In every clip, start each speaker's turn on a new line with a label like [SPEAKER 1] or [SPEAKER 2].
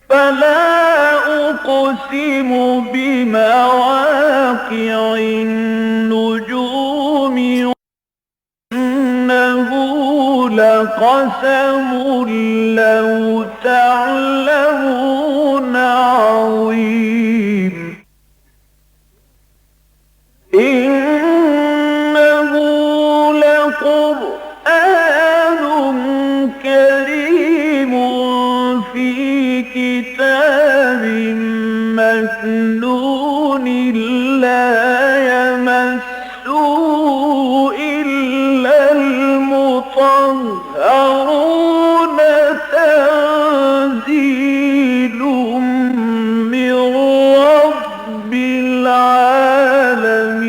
[SPEAKER 1] فلا أقسم بمواقع النجوم إنه لقسم لو تعلمون عظيم إنه لقرآن كريم في كتاب مكنون لا يمسه إلا المطهرون تنزيل من رب العالمين.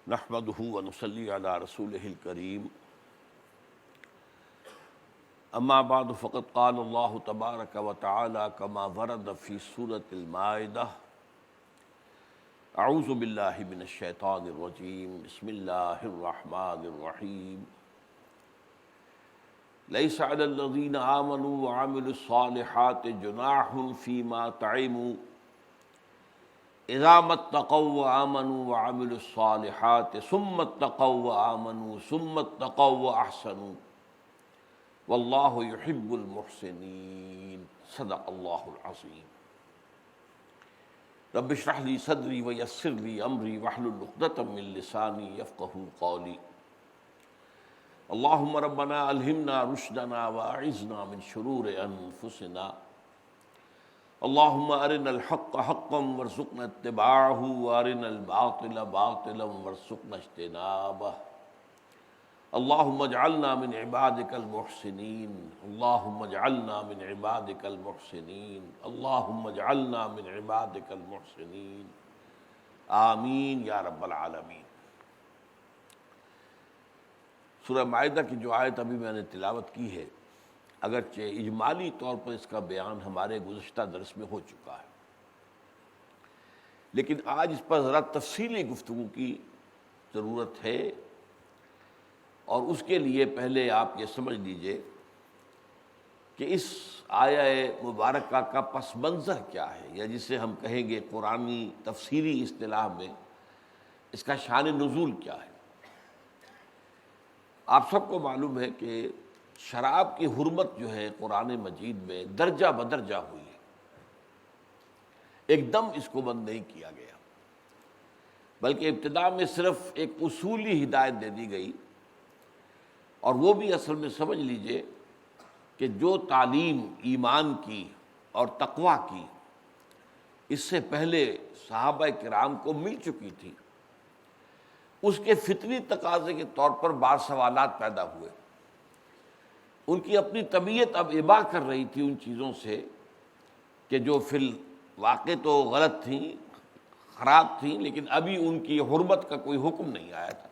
[SPEAKER 2] نحمده ونصلي على رسوله الكريم اما بعد فقد قال الله تبارك وتعالى كما ورد في سورة المائدة اعوذ بالله من الشيطان الرجيم بسم الله الرحمن الرحيم ليس على الذين آمنوا وعملوا الصالحات جناح فيما طعموا اذا ما اتقوا وآمنوا وعملوا الصالحات ثم اتقوا وآمنوا ثم اتقوا واحسنوا واللہ يحب المحسنین صدق اللہ العظیم رب اشرح لی صدری ویسر لی امری واحلل عقدۃ من لسانی یفقہوا قولی اللہم ربنا الہمنا رشدنا واعذنا من شرور انفسنا اللہم ارنا الحق حقا وارزقنا اتباعہ وارنا الباطل باطلا وارزقنا اجتنابہ اللہم اجعلنا من عبادک المحسنین اللہم اجعلنا من عبادک المحسنین اللہم اجعلنا من عبادک المحسنین آمین یا رب العالمین۔ سورہ مائدہ کی جو آیت ابھی میں نے تلاوت کی ہے، اگرچہ اجمالی طور پر اس کا بیان ہمارے گزشتہ درس میں ہو چکا ہے، لیکن آج اس پر ذرا تفصیلی گفتگو کی ضرورت ہے، اور اس کے لیے پہلے آپ یہ سمجھ لیجئے کہ اس آیہ مبارکہ کا پس منظر کیا ہے، یا جسے ہم کہیں گے قرآنی تفسیری اصطلاح میں اس کا شان نزول کیا ہے۔ آپ سب کو معلوم ہے کہ شراب کی حرمت جو ہے قرآن مجید میں درجہ بدرجہ ہوئی ہے، ایک دم اس کو بند نہیں کیا گیا، بلکہ ابتدا میں صرف ایک اصولی ہدایت دے دی گئی، اور وہ بھی اصل میں سمجھ لیجئے کہ جو تعلیم ایمان کی اور تقویٰ کی اس سے پہلے صحابہ کرام کو مل چکی تھی، اس کے فطری تقاضے کے طور پر بعض سوالات پیدا ہوئے۔ ان کی اپنی طبیعت اب ابا کر رہی تھی ان چیزوں سے کہ جو فی الواقع تو غلط تھیں، خراب تھیں، لیکن ابھی ان کی حرمت کا کوئی حکم نہیں آیا تھا،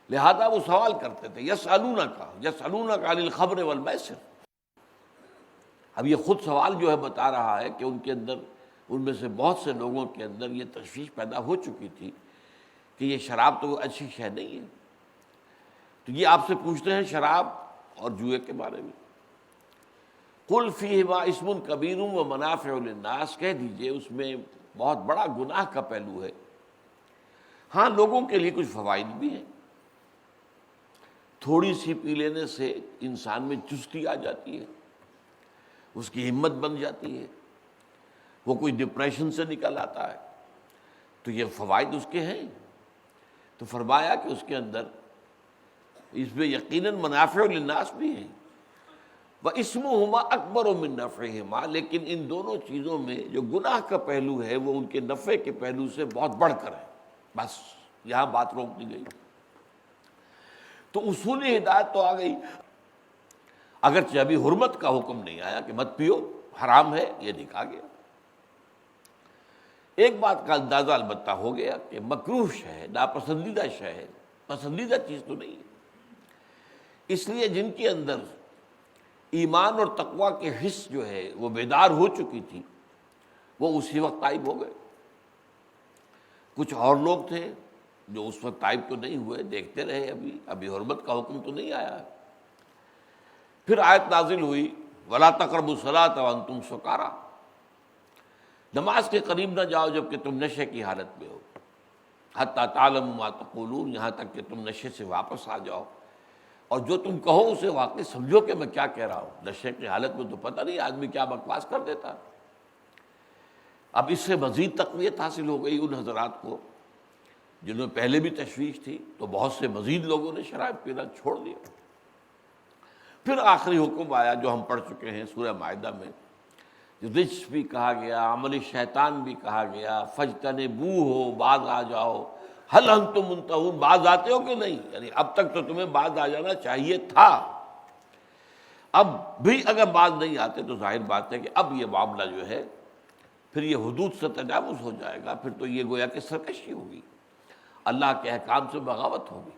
[SPEAKER 2] لہذا وہ سوال کرتے تھے یسألونک عن الخمر والمیسر۔ اب یہ خود سوال جو ہے بتا رہا ہے کہ ان کے اندر، ان میں سے بہت سے لوگوں کے اندر یہ تشویش پیدا ہو چکی تھی کہ یہ شراب تو اچھی شے نہیں ہے، تو یہ آپ سے پوچھتے ہیں شراب اور جوئے کے بارے میں۔ قل فیہما اسم کبیر ومنافع للناس، کہہ دیجئے اس میں بہت بڑا گناہ کا پہلو ہے، ہاں لوگوں کے لیے کچھ فوائد بھی ہیں، تھوڑی سی پی لینے سے انسان میں چستی آ جاتی ہے، اس کی ہمت بن جاتی ہے، وہ کوئی ڈپریشن سے نکل آتا ہے، تو یہ فوائد اس کے ہیں۔ تو فرمایا کہ اس کے اندر اس میں یقیناً منافع للناس بھی ہیں، وَإِسْمُهُمَا أَكْبَرُ مِن نَفْعِهِمَا، لیکن ان دونوں چیزوں میں جو گناہ کا پہلو ہے وہ ان کے نفع کے پہلو سے بہت بڑھ کر ہے۔ بس یہاں بات روک دی گئی۔ تو اصولی ہدایت تو آ گئی، اگرچہ ابھی حرمت کا حکم نہیں آیا کہ مت پیو، حرام ہے یہ نہیں کہا گیا۔ ایک بات کا اندازہ البتہ ہو گیا کہ مکروہ شے ہے، ناپسندیدہ شے ہے، پسندیدہ چیز تو نہیں ہے۔ اس لیے جن کے اندر ایمان اور تقویٰ کے حس جو ہے وہ بیدار ہو چکی تھی، وہ اسی وقت تائب ہو گئے۔ کچھ اور لوگ تھے جو اس وقت تائب تو نہیں ہوئے، دیکھتے رہے، ابھی حرمت کا حکم تو نہیں آیا۔ پھر آیت نازل ہوئی وَلَا تَقْرَبُوا الصَّلَاةَ وَأَنْتُمْ سُکَارَىٰ، نماز کے قریب نہ جاؤ جب کہ تم نشے کی حالت میں ہو، حَتَّىٰ تَعْلَمُوا مَا تَقُولُونَ، یہاں تک کہ تم نشے سے واپس آ جاؤ اور جو تم کہو اسے واقعی سمجھو کہ میں کیا کہہ رہا ہوں۔ نشے کی حالت میں تو پتہ نہیں آدمی کیا بکواس کر دیتا۔ اب اس سے مزید تقویت حاصل ہو گئی ان حضرات کو جنہوں نے پہلے بھی تشویش تھی، تو بہت سے مزید لوگوں نے شراب پینا چھوڑ دیا۔ پھر آخری حکم آیا جو ہم پڑھ چکے ہیں سورہ مائدہ میں، جو رجس بھی کہا گیا، عمل شیطان بھی کہا گیا، فاجتنبوہ، باز آ جاؤ، ہل انتم منتہون، باز آتے ہو کہ نہیں؟ یعنی اب تک تو تمہیں باز آ جانا چاہیے تھا، اب بھی اگر باز نہیں آتے تو ظاہر بات ہے کہ اب یہ معاملہ جو ہے پھر یہ حدود سے تجاوز ہو جائے گا، پھر تو یہ گویا کہ سرکشی ہوگی، اللہ کے احکام سے بغاوت ہوگی۔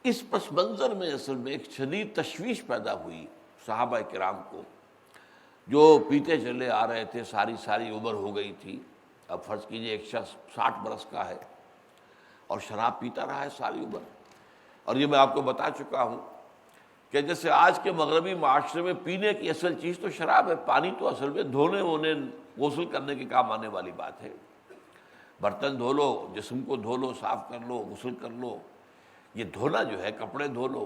[SPEAKER 2] اس پس منظر میں اصل میں ایک شدید تشویش پیدا ہوئی صحابہ کرام کو، جو پیتے چلے آ رہے تھے، ساری عمر ہو گئی تھی۔ اب فرض کیجئے ایک شخص 60 برس کا ہے اور شراب پیتا رہا ہے ساری عمر، اور یہ میں آپ کو بتا چکا ہوں کہ جیسے آج کے مغربی معاشرے میں پینے کی اصل چیز تو شراب ہے، پانی تو اصل میں دھونے وونے غسل کرنے کے کام آنے والی بات ہے، برتن دھو لو، جسم کو دھو لو، صاف کر لو، غسل کر لو، یہ دھونا جو ہے کپڑے دھو لو،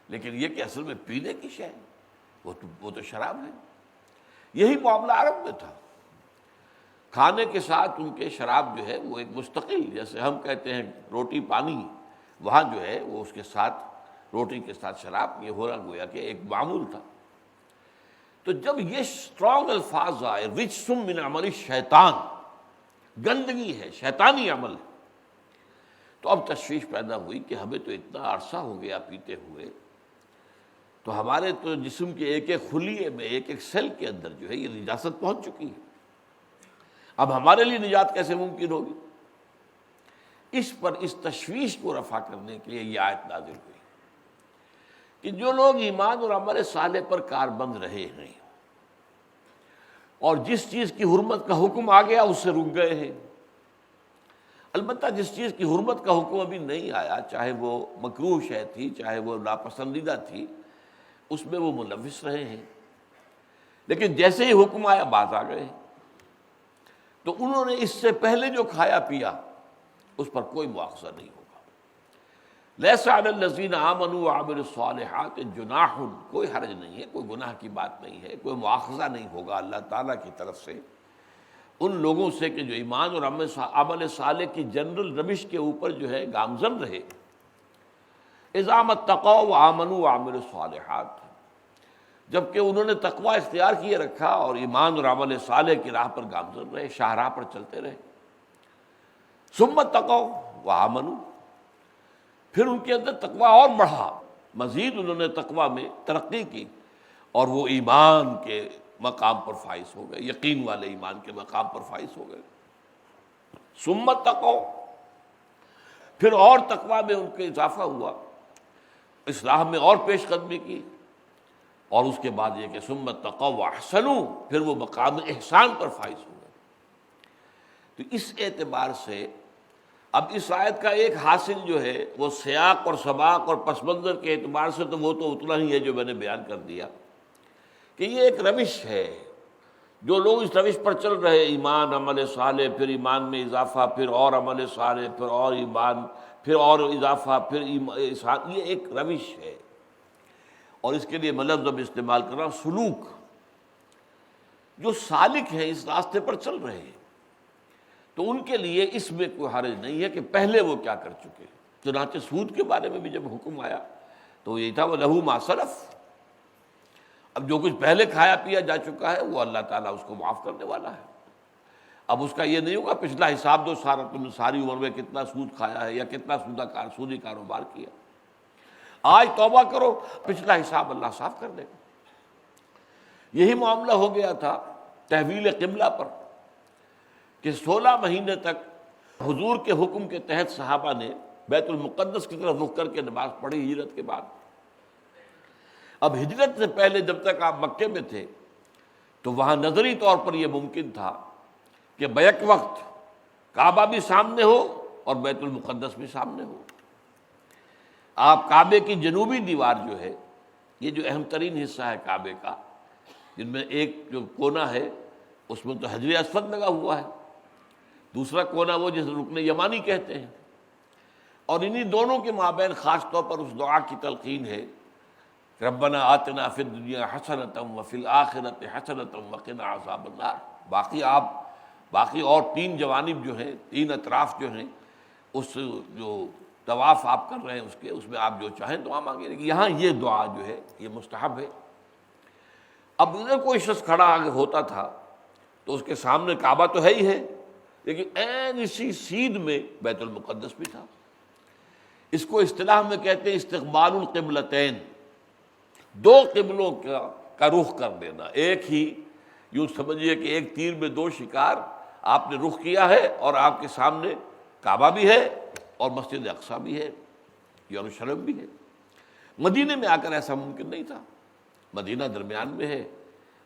[SPEAKER 2] لیکن یہ کہ اصل میں پینے کی شے وہ تو شراب ہے۔ یہی معاملہ عرب میں تھا، کھانے کے ساتھ ان کے شراب جو ہے وہ ایک مستقل، جیسے ہم کہتے ہیں روٹی پانی، وہاں جو ہے وہ اس کے ساتھ روٹی کے ساتھ شراب، یہ ہو رہا گویا کہ ایک معمول تھا۔ تو جب یہ اسٹرانگ الفاظ آئے، رجس من عمل الشیطان، گندگی ہے، شیطانی عمل ہے، تو اب تشویش پیدا ہوئی کہ ہمیں تو اتنا عرصہ ہو گیا پیتے ہوئے، تو ہمارے تو جسم کے ایک ایک خلیے میں، ایک ایک سیل کے اندر جو ہے یہ نجاست پہنچ چکی ہے، اب ہمارے لیے نجات کیسے ممکن ہوگی؟ اس پر اس تشویش کو رفع کرنے کے لیے یہ آیت نازل ہوئی کہ جو لوگ ایمان اور عمل صالح پر کاربند رہے ہیں اور جس چیز کی حرمت کا حکم آ گیا اس سے رک گئے ہیں، البتہ جس چیز کی حرمت کا حکم ابھی نہیں آیا، چاہے وہ مکروہ شے تھی، چاہے وہ ناپسندیدہ تھی، اس میں وہ ملوث رہے ہیں، لیکن جیسے ہی حکم آیا باز آ گئے، تو انہوں نے اس سے پہلے جو کھایا پیا اس پر کوئی مواخذہ نہیں ہوگا۔ لیس علی الذین آمنوا وعملوا الصالحات جناح، کوئی حرج نہیں ہے، کوئی گناہ کی بات نہیں ہے، کوئی مواخذہ نہیں ہوگا اللہ تعالیٰ کی طرف سے ان لوگوں سے کہ جو ایمان اور عمل صالح کی جنرل روش کے اوپر جو ہے گامزن رہے، اذا ما اتقوا وآمنوا وعملوا الصالحات، جبکہ انہوں نے تقوی اختیار کیے رکھا اور ایمان اور عمل صالح کی راہ پر گامزن رہے، شاہراہ پر چلتے رہے، ثم اتقوا وآمنوا، پھر ان کے اندر تقوی اور بڑھا، مزید انہوں نے تقوی میں ترقی کی اور وہ ایمان کے مقام پر فائز ہو گئے، یقین والے ایمان کے مقام پر فائز ہو گئے۔ ثم اتقوا، پھر اور تقوی میں ان کے اضافہ ہوا، اس راہ میں اور پیش قدمی کی، اور اس کے بعد یہ کہ ثم اتقوا واحسنوا، پھر وہ مقام احسان پر فائز ہو گئے۔ تو اس اعتبار سے اب اس آیت کا ایک حاصل جو ہے وہ سیاق اور سباق اور پس منظر کے اعتبار سے تو وہ تو اتنا ہی ہے جو میں نے بیان کر دیا کہ یہ ایک روش ہے، جو لوگ اس روش پر چل رہے، ایمان عمل صالح، پھر ایمان میں اضافہ، پھر اور عمل صالح، پھر اور ایمان، پھر اور اضافہ، پھر احسان، یہ ایک روش ہے، اور اس کے لیے میں لفظ اب استعمال کر رہا ہوں سلوک۔ جو سالک ہیں اس راستے پر چل رہے ہیں تو ان کے لیے اس میں کوئی حرج نہیں ہے کہ پہلے وہ کیا کر چکے۔ چنانچہ سود کے بارے میں بھی جب حکم آیا تو یہ تھا وَلَهُ مَا سَلَفَ، اب جو کچھ پہلے کھایا پیا جا چکا ہے وہ اللہ تعالیٰ اس کو معاف کرنے والا ہے۔ اب اس کا یہ نہیں ہوگا پچھلا حساب دو، سارا تم نے ساری عمر میں کتنا سود کھایا ہے یا کتنا سودی کاروبار کیا، آج توبہ کرو، پچھلا حساب اللہ صاف کر دے گا۔ یہی معاملہ ہو گیا تھا تحویل قبلہ پر کہ 16 مہینے تک حضور کے حکم کے تحت صحابہ نے بیت المقدس کی طرف رخ کر کے نماز پڑھی ہجرت کے بعد۔ اب ہجرت سے پہلے جب تک آپ مکے میں تھے تو وہاں نظری طور پر یہ ممکن تھا کہ بیک وقت کعبہ بھی سامنے ہو اور بیت المقدس بھی سامنے ہو۔ آپ کعبے کی جنوبی دیوار جو ہے، یہ جو اہم ترین حصہ ہے کعبے کا، جن میں ایک جو کونا ہے اس میں تو حجر اسود لگا ہوا ہے، دوسرا کونا وہ جسے رکن یمانی کہتے ہیں، اور انہی دونوں کے مابین خاص طور پر اس دعا کی تلقین ہے ربنا آتنا فی الدنیا حسنۃ وفی الآخرۃ حسنۃ وقنا عذاب النار۔ باقی اور 3 جوانب جو ہیں، 3 اطراف جو ہیں، اس جو طواف آپ کر رہے ہیں اس میں آپ جو چاہیں دعا مانگیں، لیکن یہاں یہ دعا جو ہے یہ مستحب ہے۔ اب ادھر کوئی شخص کھڑا آگے ہوتا تھا تو اس کے سامنے کعبہ تو ہے ہی ہے، لیکن عین اسی سیدھ میں بیت المقدس بھی تھا۔ اس کو اصطلاح میں کہتے ہیں استقبال القبلتین، 2 قبلوں کا رخ کر دینا۔ ایک ہی، یوں سمجھیے کہ ایک تیر میں 2 شکار، آپ نے رخ کیا ہے اور آپ کے سامنے کعبہ بھی ہے اور مسجد اقصیٰ بھی ہے، یروشلم بھی ہے۔ مدینے میں آ کر ایسا ممکن نہیں تھا، مدینہ درمیان میں ہے،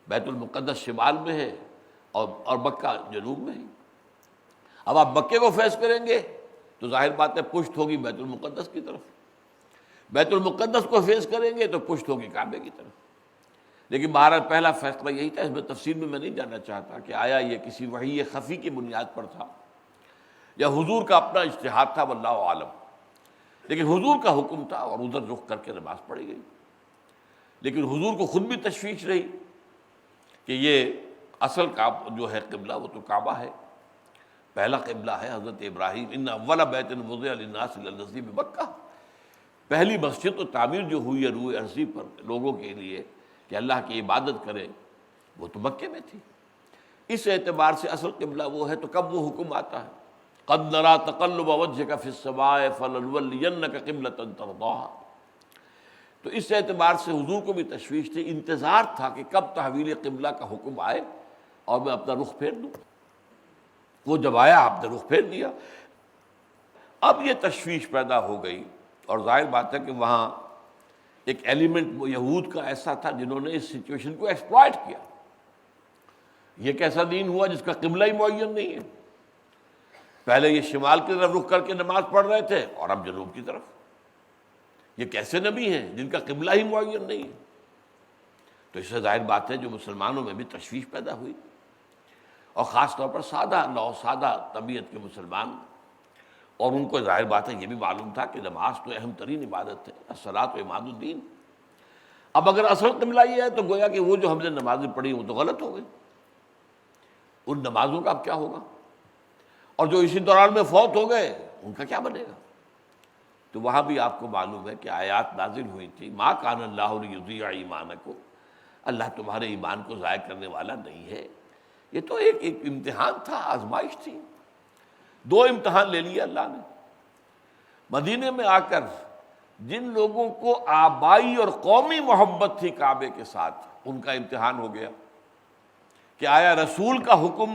[SPEAKER 2] بیت المقدس شمال میں ہے اور مکہ جنوب میں ہے۔ اب آپ مکے کو فیس کریں گے تو ظاہر بات ہے پشت ہوگی بیت المقدس کی طرف، بیت المقدس کو فیس کریں گے تو پشت ہوگی کعبے کی طرف۔ لیکن بہرحال پہلا فیصلہ یہی تھا، اس میں تفصیل میں نہیں جانا چاہتا کہ آیا یہ کسی وحی خفی کی بنیاد پر تھا یا حضور کا اپنا اجتہاد تھا، واللہ عالم، لیکن حضور کا حکم تھا اور ادھر رخ کر کے نماز پڑھی گئی۔ لیکن حضور کو خود بھی تشویش رہی کہ یہ اصل جو ہے قبلہ وہ تو کعبہ ہے، پہلا قبلہ ہے حضرت ابراہیم، ان اول بیت وضع للناس للذی بمکہ، پہلی مسجد تو تعمیر جو ہوئی ہے روئے ارضی پر لوگوں کے لیے کہ اللہ کی عبادت کرے، وہ تو مکے میں تھی۔ اس اعتبار سے اصل قبلہ وہ ہے، تو کب وہ حکم آتا ہے قد نرى تقلب وجهك في السماء فلنولينك قبلة ترضاها، تو اس اعتبار سے حضور کو بھی تشویش تھی، انتظار تھا کہ کب تحویل قبلہ کا حکم آئے اور میں اپنا رخ پھیر دوں۔ وہ جب آیا آپ نے رخ پھیر دیا۔ اب یہ تشویش پیدا ہو گئی، اور ظاہر بات ہے کہ وہاں ایک ایلیمنٹ وہ یہود کا ایسا تھا جنہوں نے اس سچویشن کو ایکسپلائٹ کیا۔ یہ کیسا دین ہوا جس کا قبلہ ہی معین نہیں ہے؟ پہلے یہ شمال کی طرف رخ کر کے نماز پڑھ رہے تھے اور اب جنوب کی طرف۔ یہ کیسے نبی ہیں جن کا قبلہ ہی معین نہیں ہے؟ تو اس سے ظاہر بات ہے جو مسلمانوں میں بھی تشویش پیدا ہوئی، اور خاص طور پر سادہ طبیعت کے مسلمان، اور ان کو ظاہر بات ہے یہ بھی معلوم تھا کہ نماز تو اہم ترین عبادت ہے، الصلاۃ عماد الدین۔ اب اگر اصل قبلہ یہ ہے تو گویا کہ وہ جو ہم نے نمازیں پڑھی وہ تو غلط ہو گئی، ان نمازوں کا اب کیا ہوگا؟ اور جو اسی دوران میں فوت ہو گئے ان کا کیا بنے گا؟ تو وہاں بھی آپ کو معلوم ہے کہ آیات نازل ہوئی تھی، ما کان اللہ لیضیع ایمانکم، اللہ تمہارے ایمان کو ضائع کرنے والا نہیں ہے۔ یہ تو ایک امتحان تھا، آزمائش تھی، 2 امتحان لے لیے اللہ نے۔ مدینے میں آ کر جن لوگوں کو آبائی اور قومی محبت تھی کعبے کے ساتھ، ان کا امتحان ہو گیا کہ آیا رسول کا حکم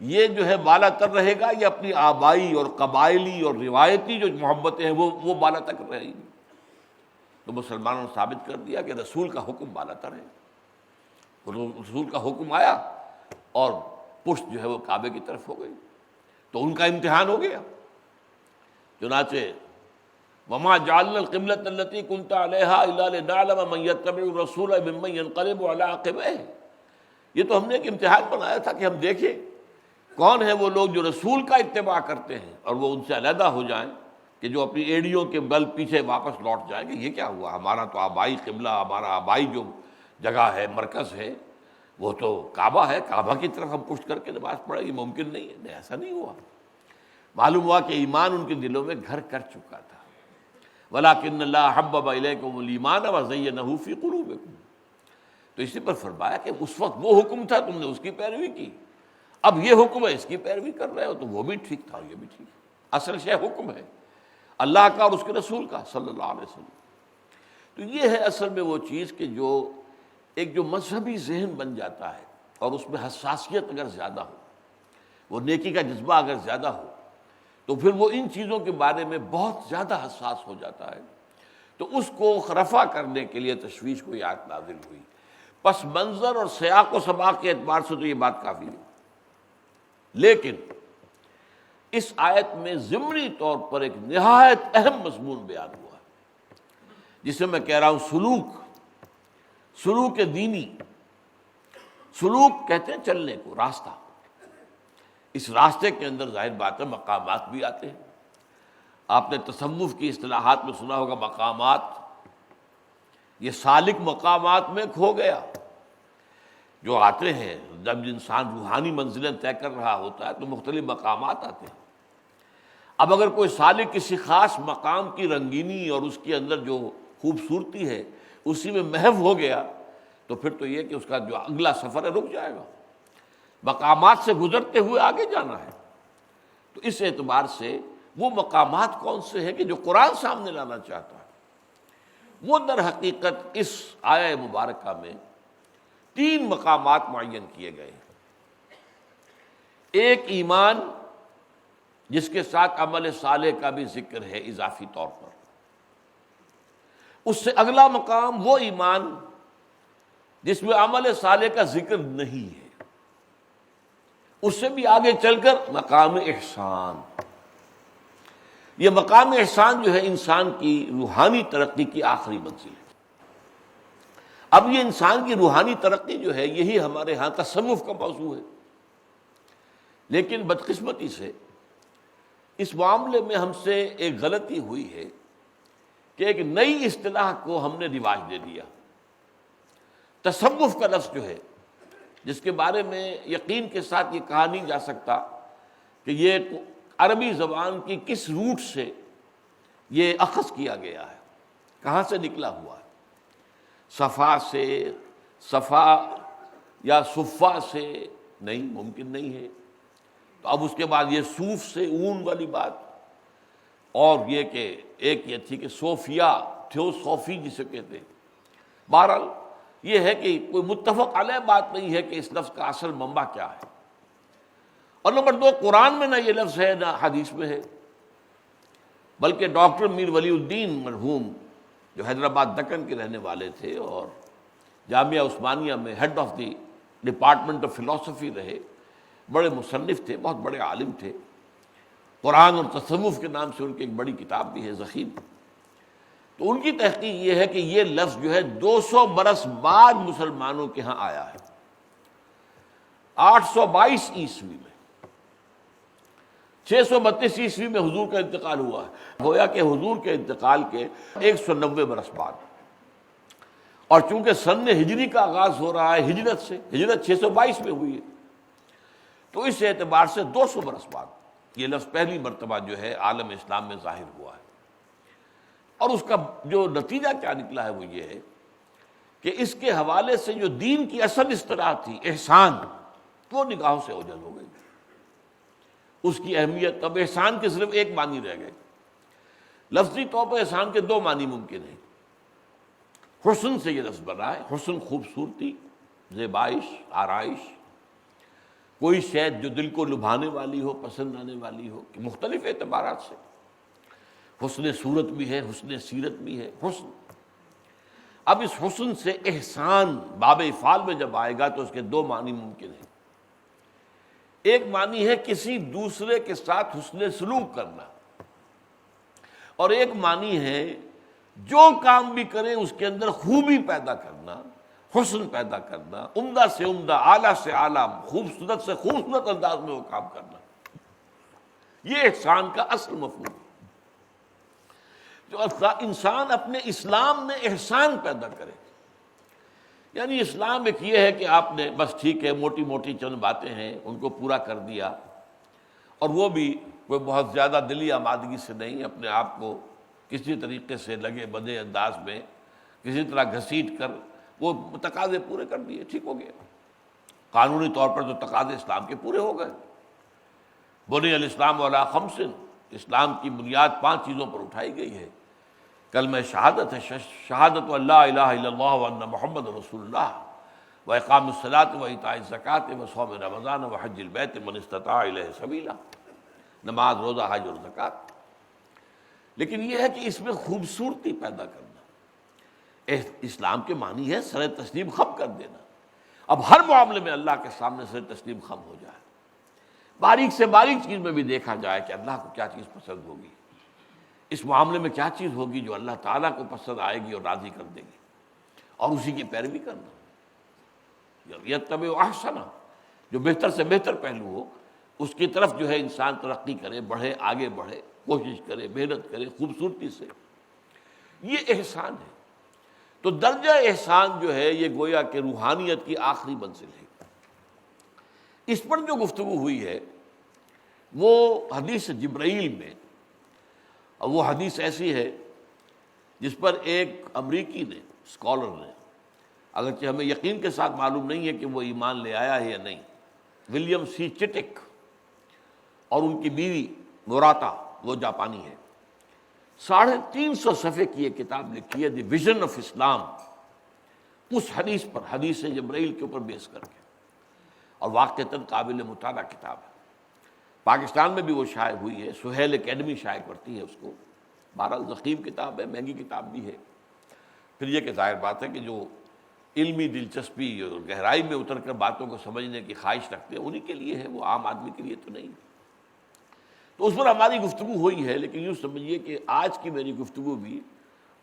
[SPEAKER 2] یہ جو ہے بالا تر رہے گا یا اپنی آبائی اور قبائلی اور روایتی جو محبتیں ہیں وہ بالا تک رہے گی؟ تو مسلمانوں نے ثابت کر دیا کہ رسول کا حکم بالا تر ہے۔ رسول کا حکم آیا اور پشت جو ہے وہ کعبے کی طرف ہو گئی، تو ان کا امتحان ہو گیا۔ چنانچہ وما جعلنا القبلۃ التي كنت عليها الا لنعلم من يتبع الرسول ممن ينقلب على عقبيه، یہ تو ہم نے ایک امتحان بنایا تھا کہ ہم دیکھیں کون ہیں وہ لوگ جو رسول کا اتباع کرتے ہیں اور وہ ان سے علیحدہ ہو جائیں، کہ جو اپنی ایڑیوں کے بل پیچھے واپس لوٹ جائیں کہ یہ کیا ہوا، ہمارا تو آبائی قبلہ، ہمارا آبائی جو جگہ ہے، مرکز ہے، وہ تو کعبہ ہے، کعبہ کی طرف ہم پشت کر کے نماز پڑھیں، یہ ممکن نہیں ہے۔ نہیں، ایسا نہیں ہوا۔ معلوم ہوا کہ ایمان ان کے دلوں میں گھر کر چکا تھا۔ وَلَٰكِنَّ اللَّهَ حَبَّبَ إِلَيْكُمُ الْإِيمَانَ وَزَيَّنَهُ فِي قُلُوبِكُمْ، تو اسی پر فرمایا کہ اس وقت وہ حکم تھا تم نے اس کی پیروی کی، اب یہ حکم ہے اس کی پیروی کر رہے ہو، تو وہ بھی ٹھیک تھا اور یہ بھی ٹھیک ہے۔ اصل شے حکم ہے اللہ کا اور اس کے رسول کا صلی اللہ علیہ وسلم۔ تو یہ ہے اصل میں وہ چیز کہ جو مذہبی ذہن بن جاتا ہے اور اس میں حساسیت اگر زیادہ ہو، وہ نیکی کا جذبہ اگر زیادہ ہو، تو پھر وہ ان چیزوں کے بارے میں بہت زیادہ حساس ہو جاتا ہے۔ تو اس کو رفع کرنے کے لیے تشویش کو یہ آیت نازل ہوئی۔ پس منظر اور سیاق و سباق کے اعتبار سے تو یہ بات کافی ہے، لیکن اس آیت میں ضمنی طور پر ایک نہایت اہم مضمون بیان ہوا ہے، جسے میں کہہ رہا ہوں سلوک دینی۔ سلوک کہتے ہیں چلنے کو، راستہ۔ اس راستے کے اندر ظاہر بات ہے مقامات بھی آتے ہیں۔ آپ نے تصوف کی اصطلاحات میں سنا ہوگا مقامات، یہ سالک مقامات میں کھو گیا جو آتے ہیں۔ جب انسان روحانی منزلیں طے کر رہا ہوتا ہے تو مختلف مقامات آتے ہیں۔ اب اگر کوئی سالک کسی خاص مقام کی رنگینی اور اس کے اندر جو خوبصورتی ہے اسی میں محو ہو گیا تو پھر تو یہ کہ اس کا جو اگلا سفر ہے رک جائے گا۔ مقامات سے گزرتے ہوئے آگے جانا ہے۔ تو اس اعتبار سے وہ مقامات کون سے ہیں کہ جو قرآن سامنے لانا چاہتا ہے، وہ در حقیقت اس آیہ مبارکہ میں 3 مقامات معین کیے گئے ہیں۔ ایک ایمان، جس کے ساتھ عمل صالح کا بھی ذکر ہے اضافی طور پر۔ اس سے اگلا مقام وہ ایمان جس میں عمل صالح کا ذکر نہیں ہے۔ اس سے بھی آگے چل کر مقام احسان۔ یہ مقام احسان جو ہے انسان کی روحانی ترقی کی آخری منزل ہے۔ اب یہ انسان کی روحانی ترقی جو ہے یہی ہمارے ہاں تصوف کا موضوع ہے، لیکن بدقسمتی سے اس معاملے میں ہم سے ایک غلطی ہوئی ہے کہ ایک نئی اصطلاح کو ہم نے رواج دے دیا۔ تصوف کا لفظ جو ہے، جس کے بارے میں یقین کے ساتھ یہ کہا نہیں جا سکتا کہ یہ عربی زبان کی کس روٹ سے یہ اخذ کیا گیا ہے، کہاں سے نکلا ہوا ہے۔ صفا سے، صفا یا صفا سے نہیں، ممکن نہیں ہے۔ تو اب اس کے بعد یہ صوف سے اون والی بات، اور یہ کہ ایک یہ تھی کہ صوفیہ، تھیوسوفی جسے کہتے ہیں۔ بہرحال یہ ہے کہ کوئی متفق علیہ بات نہیں ہے کہ اس لفظ کا اصل منبع کیا ہے۔ اور نمبر 2، قرآن میں نہ یہ لفظ ہے نہ حدیث میں ہے، بلکہ ڈاکٹر میر ولی الدین مرحوم، جو حیدرآباد دکن کے رہنے والے تھے اور جامعہ عثمانیہ میں head of the department of philosophy رہے، بڑے مصنف تھے، بہت بڑے عالم تھے۔ قرآن اور تصوف کے نام سے ان کی ایک بڑی کتاب بھی ہے، ضخیم۔ تو ان کی تحقیق یہ ہے کہ یہ لفظ جو ہے 200 برس بعد مسلمانوں کے ہاں آیا ہے، 822 عیسوی میں۔ 632 عیسوی میں حضور کا انتقال ہوا ہے، گویا کہ حضور کے انتقال کے 190 برس بعد۔ اور چونکہ سن ہجری کا آغاز ہو رہا ہے ہجرت سے، ہجرت 622 میں ہوئی ہے، تو اس اعتبار سے 200 برس بعد یہ لفظ پہلی مرتبہ جو ہے عالم اسلام میں ظاہر ہوا ہے۔ اور اس کا جو نتیجہ کیا نکلا ہے وہ یہ ہے کہ اس کے حوالے سے جو دین کی اصل اصطلاح تھی احسان، وہ نگاہوں سے اوجھل ہو گئی۔ اس کی اہمیت، اب احسان کے صرف ایک معنی رہ گئے۔ لفظی طور پر احسان کے 2 معنی ممکن ہیں۔ حسن سے یہ لفظ بنا ہے، حسن خوبصورتی، زیبائش، آرائش، کوئی شے جو دل کو لبھانے والی ہو، پسند آنے والی ہو، کہ مختلف اعتبارات سے۔ حسن صورت بھی ہے، حسن سیرت بھی ہے، حسن۔ اب اس حسن سے احسان باب افعال میں جب آئے گا تو اس کے 2 معنی ممکن ہیں۔ ایک معنی ہے کسی دوسرے کے ساتھ حسن سلوک کرنا، اور ایک معنی ہے جو کام بھی کریں اس کے اندر خوبی پیدا کرنا، حسن پیدا کرنا، عمدہ سے عمدہ، اعلیٰ سے اعلیٰ، خوبصورت سے خوبصورت انداز میں وہ کام کرنا۔ یہ احسان کا اصل مفہوم ہے۔ جو انسان اپنے اسلام میں احسان پیدا کرے، یعنی اسلام ایک یہ ہے کہ آپ نے بس ٹھیک ہے موٹی موٹی چند باتیں ہیں ان کو پورا کر دیا، اور وہ بھی کوئی بہت زیادہ دلی آمادگی سے نہیں، اپنے آپ کو کسی طریقے سے لگے بدے انداز میں کسی طرح گھسیٹ کر وہ تقاضے پورے کر دیے، ٹھیک ہو گیا۔ قانونی طور پر تو تقاضے اسلام کے پورے ہو گئے۔ بنی الاسلام علی خمس، اسلام کی بنیاد 5 چیزوں پر اٹھائی گئی ہے۔ کلمہ شہادت ہے، شہادت اللہ الہ الا اللہ وان محمد رسول اللہ واقام الصلاۃ وایتاء الزکوٰۃ وصوم رمضان وحج البیت من استطاع الیہ سبیلا، نماز، روزہ، حج اور زکوٰۃ۔ لیکن یہ ہے کہ اس میں خوبصورتی پیدا کرنا۔ اسلام کے معنی ہے سر تسلیم خم کر دینا۔ اب ہر معاملے میں اللہ کے سامنے سر تسلیم خم ہو جائے، باریک سے باریک چیز میں بھی دیکھا جائے کہ اللہ کو کیا چیز پسند ہوگی، اس معاملے میں کیا چیز ہوگی جو اللہ تعالیٰ کو پسند آئے گی اور راضی کر دے گی، اور اسی کی پیروی کرنا۔ یتبع احسن، جو بہتر سے بہتر پہلو ہو اس کی طرف جو ہے انسان ترقی کرے، بڑھے، آگے بڑھے، کوشش کرے، محنت کرے خوبصورتی سے، یہ احسان ہے۔ تو درجہ احسان جو ہے یہ گویا کہ روحانیت کی آخری منزل ہے۔ اس پر جو گفتگو ہوئی ہے وہ حدیث جبرائیل میں، اور وہ حدیث ایسی ہے جس پر ایک امریکی نے، اسکالر نے، اگرچہ ہمیں یقین کے ساتھ معلوم نہیں ہے کہ وہ ایمان لے آیا ہے یا نہیں، ولیم سی چٹک اور ان کی بیوی موراتا، وہ جاپانی ہے، 350 صفحے کی یہ کتاب لکھی ہے، دی ویژن آف اسلام، اس حدیث پر، حدیث جبرائیل کے اوپر بیس کر کے، اور واقعتاً قابل مطالعہ کتاب ہے۔ پاکستان میں بھی وہ شائع ہوئی ہے، سہیل اکیڈمی شائع کرتی ہے اس کو، بہرحال ضخیم کتاب ہے، مہنگی کتاب بھی ہے۔ پھر یہ کہ ظاہر بات ہے کہ جو علمی دلچسپی اور گہرائی میں اتر کر باتوں کو سمجھنے کی خواہش رکھتے ہیں انہی کے لیے ہے، وہ عام آدمی کے لیے تو نہیں۔ تو اس پر ہماری گفتگو ہوئی ہے، لیکن یوں سمجھیے کہ آج کی میری گفتگو بھی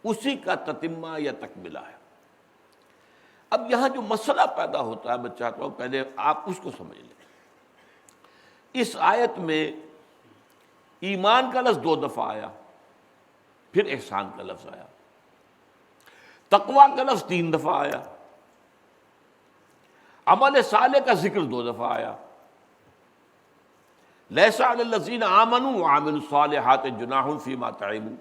[SPEAKER 2] اسی کا تتمہ یا تکملہ ہے۔ اب یہاں جو مسئلہ پیدا ہوتا ہے میں چاہتا ہوں پہلے آپ اس کو سمجھ لیں۔ اس آیت میں ایمان کا لفظ 2 دفعہ آیا، پھر احسان کا لفظ آیا، تقویٰ کا لفظ 3 دفعہ آیا، عمل صالح کا ذکر 2 دفعہ آیا، لیس علی الذین آمنوا وعملوا الصالحات جناح فیما طعموا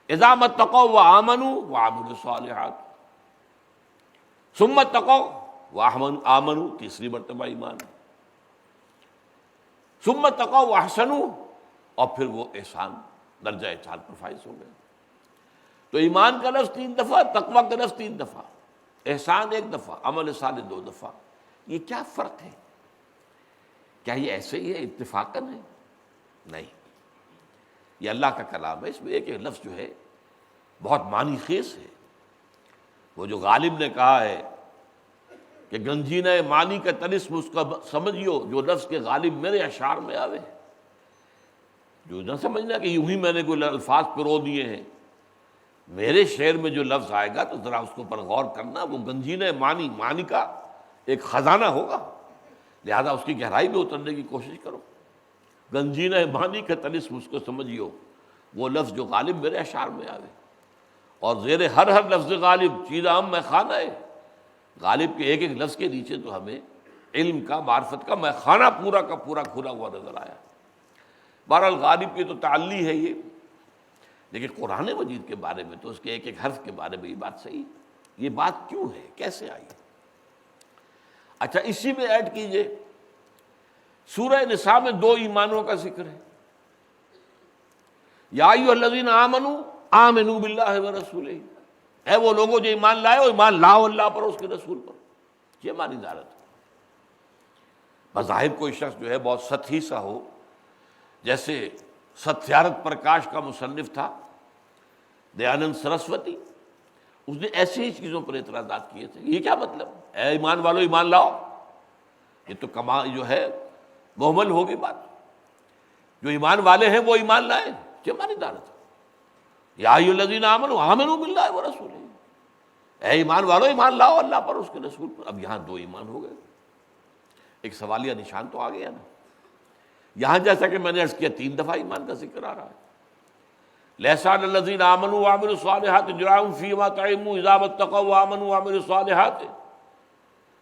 [SPEAKER 2] اذا ما اتقوا وآمنوا وعملوا الصالحات ثم اتقوا وآمنوا، تیسری مرتبہ ایمان، ثم اتقوا واحسنوا، اور پھر وہ احسان، درجہ احسان پر فائز ہو گئے۔ تو ایمان کا لفظ 3 دفعہ، تقویٰ کا لفظ 3 دفعہ، احسان 1 دفعہ، عمل صالح 2 دفعہ۔ یہ کیا فرق ہے؟ کیا یہ ایسے ہی ہے، اتفاقاً ہے؟ نہیں، یہ اللہ کا کلام ہے، اس میں ایک لفظ جو ہے بہت معنی خیز ہے۔ وہ جو غالب نے کہا ہے کہ گنجینہ معنی کا طلسم اس کا سمجھیو جو لفظ کے غالب میرے اشعار میں آوے، جو نہ سمجھنا کہ یوں ہی میں نے کوئی الفاظ پرو دیے ہیں، میرے شعر میں جو لفظ آئے گا تو ذرا اس کے اوپر غور کرنا، وہ گنجینہ معنی کا ایک خزانہ ہوگا، لہذا اس کی گہرائی میں اترنے کی کوشش کرو۔ گنجینہ معنی کا طلسم اس کو سمجھیو، وہ لفظ جو غالب میرے اشعار میں آوے، اور زیر ہر لفظ غالب چیز ہم میں خانہ ہے، غالب کے ایک لفظ کے نیچے تو ہمیں علم کا، معرفت کا میں خانہ پورا کا پورا کھلا ہوا نظر آیا۔ بہرحال غالب کی تو تعلی ہے یہ، لیکن قرآن مجید کے بارے میں تو اس کے ایک حرف کے بارے میں یہ بات صحیح، یہ بات کیوں ہے، کیسے آئی؟ اچھا، اسی میں ایڈ کیجئے سورہ نساء میں 2 ایمانوں کا ذکر ہے، یا ایھا الذین آمنوا آمنوا باللہ ورسولہ، اے وہ لوگوں جو ایمان لائے ہو، ایمان لاؤ اللہ پر، اس کے رسول پر۔ یہ ہماری دعوت ہے۔ بظاہر کوئی شخص جو ہے بہت سطحی سا ہو، جیسے ستیارتھ پرکاش کا مصنف تھا دیانند سرسوتی، اس نے ایسی ہی چیزوں پر اعتراضات کیے تھے۔ یہ کیا مطلب، اے ایمان والو ایمان لاؤ، یہ تو جو ہے محمل ہوگی بات، جو ایمان والے ہیں وہ ایمان لائیں، یہ ہماری دعوت ہے۔ یا ایھا الذین آمنوا آمنوا باللہ ورسولہ، اے ایمان والو ایمان لاؤ اللہ پر، اس کے رسول پر۔ اب یہاں 2 ایمان ہو گئے، ایک سوالیہ نشان تو آ گیا نا۔ یہاں جیسا کہ میں نے عرض کیا 3 دفعہ ایمان کا ذکر آ رہا ہے، لیس علی الذین آمنوا وعملوا الصالحات جناح فیما طعموا اذا اتقوا وآمنوا وعملوا الصالحات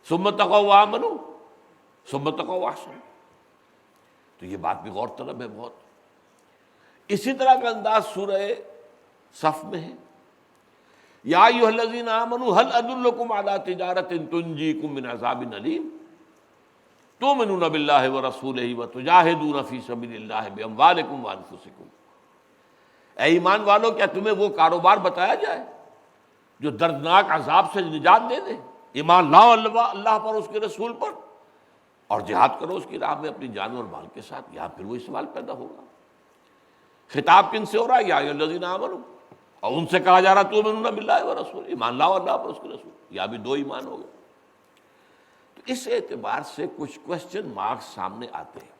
[SPEAKER 2] ثم اتقوا وآمنوا ثم اتقوا واحسنوا۔ تو یہ بات بھی غور طلب ہے بہت۔ اسی طرح کا انداز سورہ صف میں ہے، یا ایھا الذین آمنوا هل ادلکم علی تجارۃ تنجیکم من عذاب الیم تؤمنون باللہ ورسولہ وتجاہدون فی سبیل اللہ باموالکم وانفسکم۔ اے ایمان والو کیا تمہیں وہ کاروبار بتایا جائے جو دردناک عذاب سے نجات دے دے؟ ایمان لاؤ اللہ پر، اس کے رسول پر، اور جہاد کرو اس کی راہ میں اپنی جان اور مال کے ساتھ۔ یہاں پھر وہی سوال پیدا ہوگا، خطاب کن سے ہو رہا ہے؟ یا ایھا الذین آمنوا، اور ان سے کہا جا رہا تؤمنون باللہ ورسولہ، ایمان لاؤ اللہ پر اس کے رسول، یہاں بھی دو ایمان ہو گئے۔ تو اس اعتبار سے کچھ کوشچن مارکس سامنے آتے ہیں۔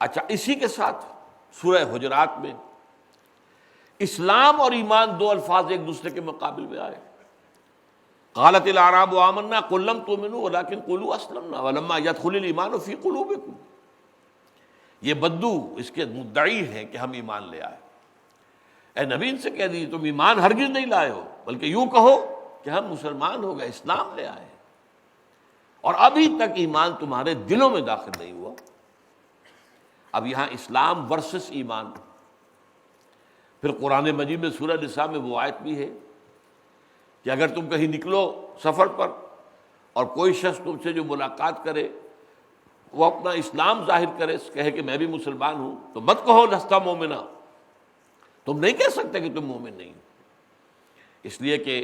[SPEAKER 2] اچھا، اسی کے ساتھ سورہ حجرات میں اسلام اور ایمان دو الفاظ ایک دوسرے کے مقابل میں آئے۔ قالت الاعراب آمنا قل لم تؤمنوا ولكن قولوا اسلمنا ولما يدخل الايمان في قلوبكم۔ یہ بدو اس کے مدعی ہیں کہ ہم ایمان لے آئے۔ اے نبی ان سے کہہ دیجیے تم ایمان ہرگز نہیں لائے ہو، بلکہ یوں کہو کہ ہم مسلمان ہو گئے، اسلام لے آئے، اور ابھی تک ایمان تمہارے دلوں میں داخل نہیں ہوا۔ اب یہاں اسلام ورسس ایمان۔ پھر قرآن مجید میں سورہ نساء میں وہ آیت بھی ہے کہ اگر تم کہیں نکلو سفر پر اور کوئی شخص تم سے جو ملاقات کرے وہ اپنا اسلام ظاہر کرے، کہے کہ میں بھی مسلمان ہوں، تو مت کہو لست مومنا، تم نہیں کہہ سکتے کہ تم مومن نہیں ہو، اس لیے کہ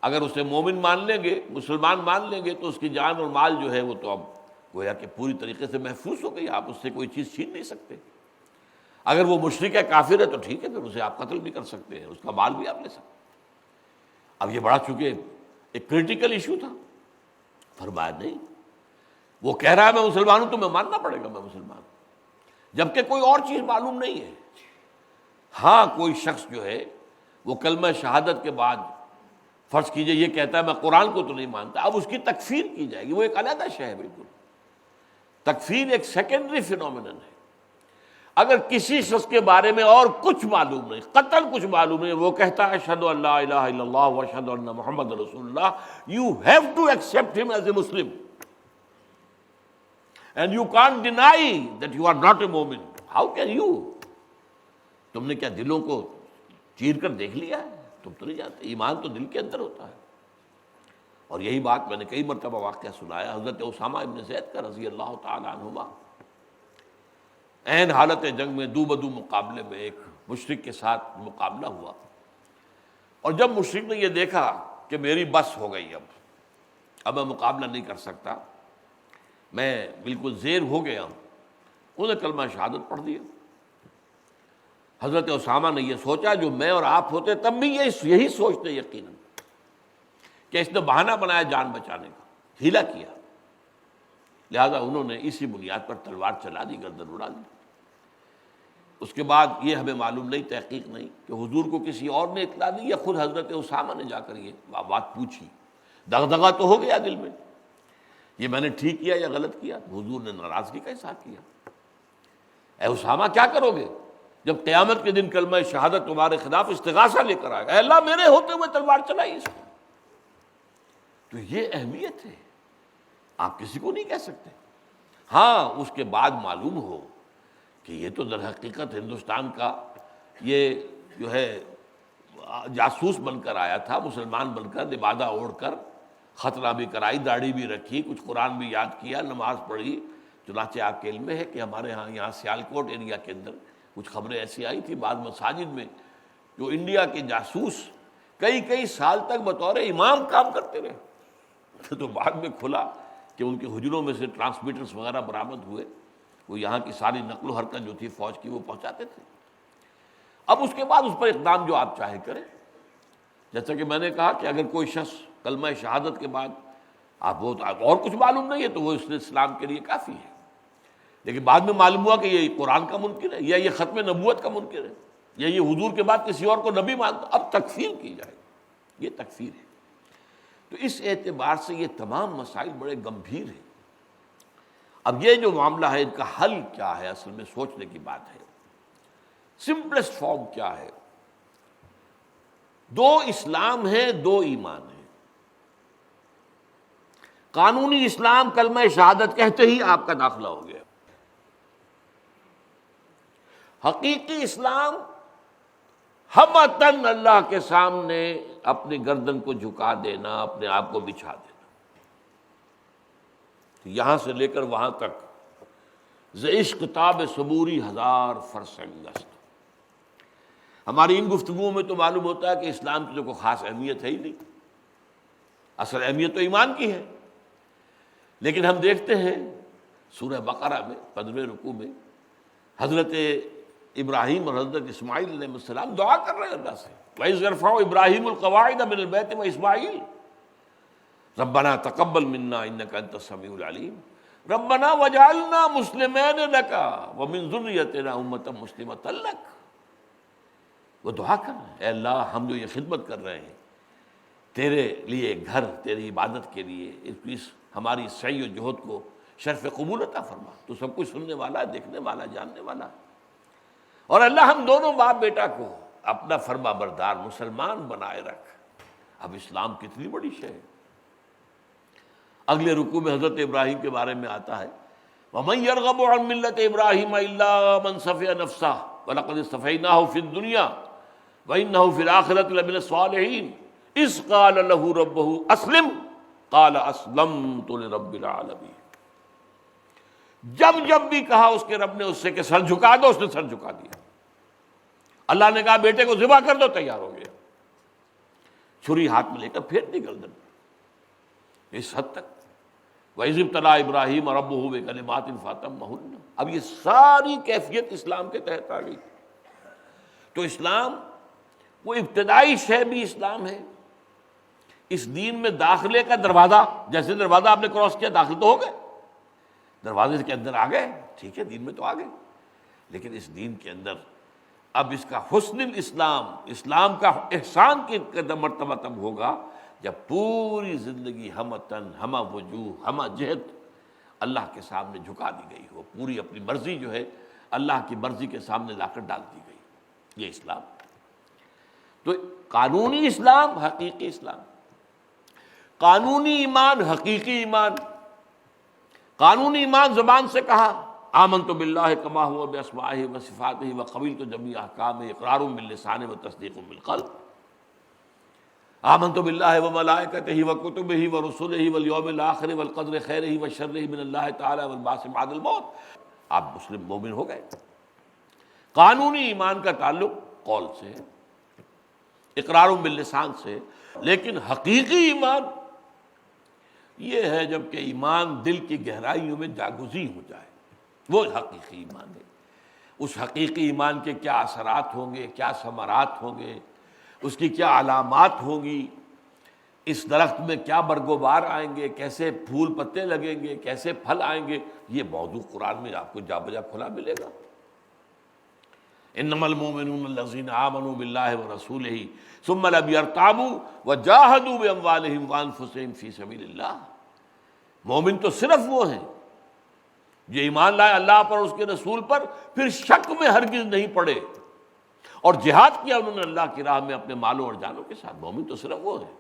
[SPEAKER 2] اگر اسے مومن مان لیں گے، مسلمان مان لیں گے، تو اس کی جان اور مال جو ہے وہ تو اب گویا کہ پوری طریقے سے محفوظ ہو گئی، آپ اس سے کوئی چیز چھین نہیں سکتے۔ اگر وہ مشرک ہے، کافر ہے، تو ٹھیک ہے، پھر اسے آپ قتل بھی کر سکتے ہیں، اس کا مال بھی آپ لے سکتے ہیں۔ اب یہ بڑا چونکہ ایک کریٹیکل ایشو تھا، فرمایا نہیں، وہ کہہ رہا ہے میں مسلمان ہوں، تو میں ماننا پڑے گا میں مسلمان ہوں، جبکہ کوئی اور چیز معلوم نہیں ہے۔ ہاں کوئی شخص جو ہے وہ کلمہ شہادت کے بعد فرض کیجئے یہ کہتا ہے میں قرآن کو تو نہیں مانتا، اب اس کی تکفیر کی جائے گی، وہ ایک علیحدہ شے ہے بالکل۔ تکفیر ایک سیکنڈری فینومینن ہے۔ اگر کسی شخص کے بارے میں اور کچھ معلوم نہیں، قطعاً کچھ معلوم نہیں، وہ کہتا ہے اشہد ان لا الہ الا اللہ واشہد ان محمد رسول اللہ، you have to accept him as a Muslim and you can't deny that you are not a مومن۔ how can you؟ تم نے کیا دلوں کو چیر کر دیکھ لیا ہے؟ تم تو نہیں جانتے، ایمان تو دل کے اندر ہوتا ہے۔ اور یہی بات میں نے کئی مرتبہ واقعہ سنایا حضرت اسامہ ابن زید کا رضی اللہ تعالی عنہما، عین حالت جنگ میں دو بدو مقابلے میں ایک مشرک کے ساتھ مقابلہ ہوا، اور جب مشرک نے یہ دیکھا کہ میری بس ہو گئی، اب میں مقابلہ نہیں کر سکتا، میں بالکل زیر ہو گیا ہوں، انہوں نے کلمہ شہادت پڑھ دیا۔ حضرت اسامہ نے یہ سوچا جو میں اور آپ ہوتے تب بھی یہی سوچتے یقیناً کہ اس نے بہانہ بنایا جان بچانے کا، ہیلا کیا، لہذا انہوں نے اسی بنیاد پر تلوار چلا دی، گردن اڑا دی۔ اس کے بعد یہ ہمیں معلوم نہیں، تحقیق نہیں کہ حضور کو کسی اور نے اطلاع دی یا خود حضرت اسامہ نے جا کر یہ بات پوچھی۔ دغدغہ تو ہو گیا دل میں، یہ میں نے ٹھیک کیا یا غلط کیا؟ حضور نے ناراضگی کا اظہار کیا، اے اسامہ کیا کرو گے جب قیامت کے دن کلمہ شہادت تمہارے خلاف استغاثہ لے کر آئے گا، اے اللہ میرے ہوتے ہوئے تلوار چلائی اس کو۔ تو یہ اہمیت ہے، آپ کسی کو نہیں کہہ سکتے۔ ہاں اس کے بعد معلوم ہو کہ یہ تو در حقیقت ہندوستان کا یہ جو ہے جاسوس بن کر آیا تھا، مسلمان بن کر لبادہ اوڑھ کر، خطرہ بھی کرائی، داڑھی بھی رکھی، کچھ قرآن بھی یاد کیا، نماز پڑھی۔ چنانچہ آپ کے علم میں ہے کہ ہمارے یہاں سیالکوٹ ایریا کے اندر کچھ خبریں ایسی آئی تھی بعض مساجد میں جو انڈیا کے جاسوس کئی سال تک بطور امام کام کرتے رہے، تو بعد میں کھلا کہ ان کے حجروں میں سے ٹرانسمیٹرز وغیرہ برآمد ہوئے، وہ یہاں کی ساری نقل و حرکت جو تھی فوج کی وہ پہنچاتے تھے۔ اب اس کے بعد اس پر اقدام جو آپ چاہیں کریں، جیسا کہ میں نے کہا کہ اگر کوئی شخص کلمہ شہادت کے بعد آپ وہ اور کچھ معلوم نہیں ہے تو وہ اس نے اسلام کے لیے کافی ہے، لیکن بعد میں معلوم ہوا کہ یہ قرآن کا منکر ہے یا یہ ختم نبوت کا منکر ہے یا یہ حضور کے بعد کسی اور کو نبی مانتا، اب تکفیر کی جائے، یہ تکفیر ہے۔ تو اس اعتبار سے یہ تمام مسائل بڑے گمبھیر ہیں۔ اب یہ جو معاملہ ہے ان کا حل کیا ہے، اصل میں سوچنے کی بات ہے۔ سمپلسٹ فارم کیا ہے؟ دو اسلام ہے، دو ایمان ہے۔ قانونی اسلام کلمہ شہادت کہتے ہی آپ کا داخلہ ہو گیا۔ حقیقی اسلام ہمتاً اللہ کے سامنے اپنی گردن کو جھکا دینا، اپنے آپ کو بچھا دینا، یہاں سے لے کر وہاں تک ز عشق تاب صبوری ہزار فرسنگ است۔ ہماری ان گفتگوؤں میں تو معلوم ہوتا ہے کہ اسلام کی تو کوئی خاص اہمیت ہے ہی نہیں، اصل اہمیت تو ایمان کی ہے۔ لیکن ہم دیکھتے ہیں سورہ بقرہ میں 15ویں رکوع میں حضرت ابراہیم اور حضرت اسماعیل علیہ السلام دعا کر رہے ہیں اللہ سے، وَإِذْ يَرْفَعُ إِبْرَاهِيمُ الْقَوَاعِدَ مِنَ الْبَيْتِ وَإِسْمَاعِيلُ رَبَّنَا تَقَبَّلْ مِنَّا إِنَّكَ أَنْتَ السَّمِيعُ الْعَلِيمُ رَبَّنَا وَاجْعَلْنَا مُسْلِمَيْنِ لَكَ وَمِنْ ذُرِّيَّتِنَا أُمَّةً مُسْلِمَةً لَكَ۔ وہ دعا کر رہے ہیں، اے اللہ ہم جو یہ خدمت کر رہے ہیں تیرے لیے گھر، تیری عبادت کے لیے، اس ہماری سعی و جہد کو شرف قبول عطا فرما، تو سب کچھ سننے والا ہے، دیکھنے والا، جاننے والا۔ اور اللہ ہم دونوں باپ بیٹا کو اپنا فرما بردار مسلمان بنائے رکھ۔ اب اسلام کتنی بڑی شے ہے۔ اگلے رکوع میں حضرت ابراہیم کے بارے میں آتا ہے وَمَن يَرْغَبُ عَن مِّلَّةِ إِبْرَاهِيمَ إِلَّا مَن صَفِيَ نَفْسَهُ وَلَقَدِ اصْطَفَيْنَاهُ فِي الدُّنْيَا وَإِنَّهُ فِي الْآخِرَةِ لَمِنَ الصَّالِحِينَ إِذْ قَالَ لَهُ رَبُّهُ أَسْلِمْ قَالَ أَسْلَمْتُ لِرَبِّ الْعَالَمِينَ۔ جب جب بھی کہا اس کے رب نے اس سے کہ سر جھکا دو، اس نے سر جھکا دیا۔ اللہ نے کہا بیٹے کو ذبح کر دو، تیار ہو گیا، چھری ہاتھ میں لے کر پھیر دی گردن۔ اس حد تک وَإِذِ ابْتَلَىٰ إِبْرَاهِيمَ رَبُّهُ بِكَلِمَاتٍ فَأَتَمَّهُنَّ۔ اب یہ ساری کیفیت اسلام کے تحت آ گئی۔ تو اسلام وہ ابتدائی شے بھی اسلام ہے، اس دین میں داخلے کا دروازہ، جیسے دروازہ آپ نے کراس کیا داخل تو ہو گئے، دروازے کے اندر آ گئے، ٹھیک ہے، دین میں تو آ گئے، لیکن اس دین کے اندر اب اس کا حسن الاسلام، اسلام کا احسان کی مرتبہ تب ہوگا جب پوری زندگی ہمہ تن، ہمہ وجوہ، ہمہ جہت اللہ کے سامنے جھکا دی گئی ہو، پوری اپنی مرضی جو ہے اللہ کی مرضی کے سامنے لا کر ڈال دی گئی۔ یہ اسلام تو قانونی اسلام، حقیقی اسلام، قانونی ایمان، حقیقی ایمان۔ قانونی ایمان زبان سے کہا آمنت باللہ کما ہوا باسمائہ وصفاتہ وقبلت جمیع احکامہ اقرار باللسان وتصدیق بالقلب۔ آمنت باللہ وملائکتہ وکتبہ ورسلہ والیوم الآخر والقدر خیرہ وشرہ من اللہ تعالی والبعث بعد الموت۔ آپ مسلم مومن ہو گئے۔ قانونی ایمان کا تعلق قول سے، اقرار باللسان سے، لیکن حقیقی ایمان یہ ہے جب کہ ایمان دل کی گہرائیوں میں جاگزی ہو جائے، وہ حقیقی ایمان ہے۔ اس حقیقی ایمان کے کیا اثرات ہوں گے، کیا ثمرات ہوں گے، اس کی کیا علامات ہوں گی، اس درخت میں کیا برگوبار آئیں گے، کیسے پھول پتے لگیں گے، کیسے پھل آئیں گے، یہ موضوع قرآن میں آپ کو جا بجا کھلا ملے گا۔ انما المؤمنون الذین آمنوا باللہ ورسولہ ثم لم یرتابوا وجاہدوا باموالہم وانفسہم فی سبیل اللہ۔ مومن تو صرف وہ ہیں جو ایمان لائے اللہ پر اور اس کے رسول پر، پھر شک میں ہرگز نہیں پڑے اور جہاد کیا انہوں نے اللہ کی راہ میں اپنے مالوں اور جانوں کے ساتھ۔ مومن تو صرف وہ ہے۔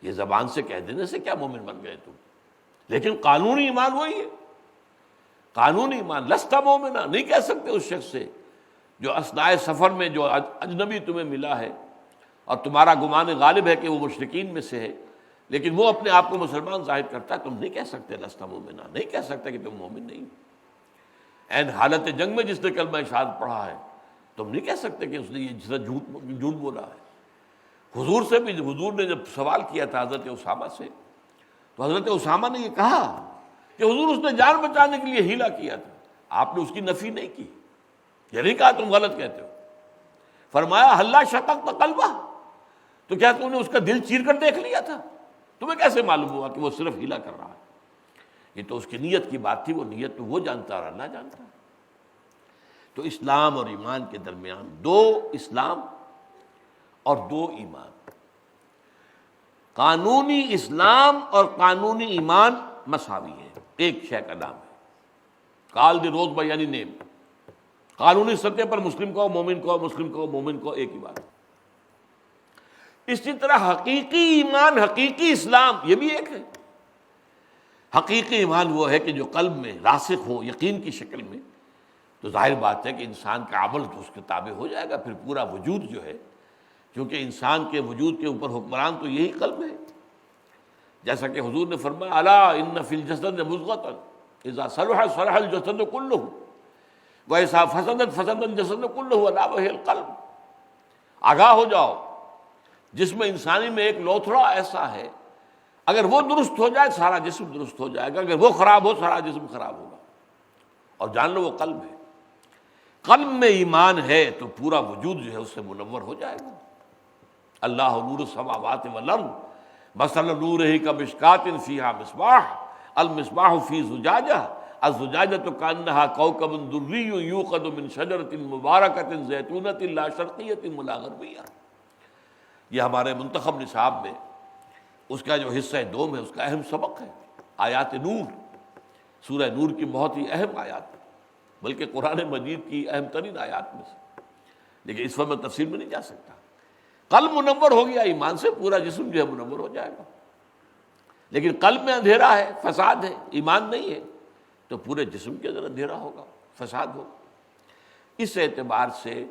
[SPEAKER 2] یہ زبان سے کہہ دینے سے کیا مومن بن گئے تم، لیکن قانونی ایمان وہی ہے۔ قانونی ایمان لست مومنا، نہیں کہہ سکتے اس شخص سے جو اثناء سفر میں جو اجنبی تمہیں ملا ہے اور تمہارا گمان غالب ہے کہ وہ مشرکین میں سے ہے، لیکن وہ اپنے آپ کو مسلمان ظاہر کرتا ہے، تم نہیں کہہ سکتے لست مومنا، نہیں کہہ سکتے کہ تم مومن نہیں۔ عین حالت جنگ میں جس نے کلمہ شہادت پڑھا ہے، تم نہیں کہہ سکتے کہ اس نے یہ جھوٹ بولا ہے۔ حضور سے بھی، حضور نے جب سوال کیا تھا حضرت اسامہ سے، تو حضرت اسامہ نے یہ کہا کہ حضور اس نے جان بچانے کے لیے ہیلا کیا تھا، آپ نے اس کی نفی نہیں کی، یہ نہیں کہا تم غلط کہتے ہو۔ فرمایا حلا شققت قلبہ، تو کیا تم نے اس کا دل چیر کر دیکھ لیا تھا؟ تمہیں کیسے معلوم ہوا کہ وہ صرف ہیلا کر رہا ہے؟ یہ تو اس کی نیت کی بات تھی، وہ نیت تو وہ جانتا اور اللہ جانتا ہے۔ تو اسلام اور ایمان کے درمیان دو اسلام اور دو ایمان، قانونی اسلام اور قانونی ایمان مساوی ہے، ایک شے کا نام ہے۔ کال دی روز بائی یعنی نیم، قانونی سطح پر مسلم کو مومن کو، مسلم کو مومن کو، ایک ہی بات۔ اسی طرح حقیقی ایمان، حقیقی اسلام یہ بھی ایک ہے۔ حقیقی ایمان وہ ہے کہ جو قلب میں راسخ ہو یقین کی شکل میں، تو ظاہر بات ہے کہ انسان کا عمل تو اس کے تابع ہو جائے گا، پھر پورا وجود جو ہے، کیونکہ انسان کے وجود کے اوپر حکمران تو یہی قلب ہے۔ جیسا کہ حضور نے فرمایا الا ان فی الجسد مضغۃ اذا صلح صلح الجسد کلہ واذا فسدت فسد الجسد کلہ الا وہی القلب۔ آگاہ ہو جاؤ، جسم انسانی میں ایک لوتھڑا ایسا ہے، اگر وہ درست ہو جائے سارا جسم درست ہو جائے گا، اگر وہ خراب ہو سارا جسم خراب ہوگا۔ اور جان لو وہ قلب ہے، قلب میں ایمان ہے تو پورا وجود جو ہے اس سے منور ہو جائے گا۔ اللہ نور السماوات والارض مثل نورہ کمشکاۃ فیہا مصباح المصباح فی زجاجہ الزجاجۃ کأنہا کوکب دری یوقد من شجرۃ مبارکۃ زیتونۃ لا شرقیۃ ولا غربیہ۔ یہ ہمارے منتخب نصاب میں اس کا جو حصہ دوم ہے اس کا اہم سبق ہے، آیات نور، سورہ نور کی بہت ہی اہم آیات، بلکہ قرآن مجید کی اہم ترین آیات میں سے، لیکن اس وقت میں تفصیل میں نہیں جا سکتا۔ قلب منور ہو گیا ایمان سے، پورا جسم جو ہے منور ہو جائے گا، لیکن قلب میں اندھیرا ہے، فساد ہے، ایمان نہیں ہے، تو پورے جسم کے اندر اندھیرا ہوگا، فساد ہوگا۔ اس اعتبار سے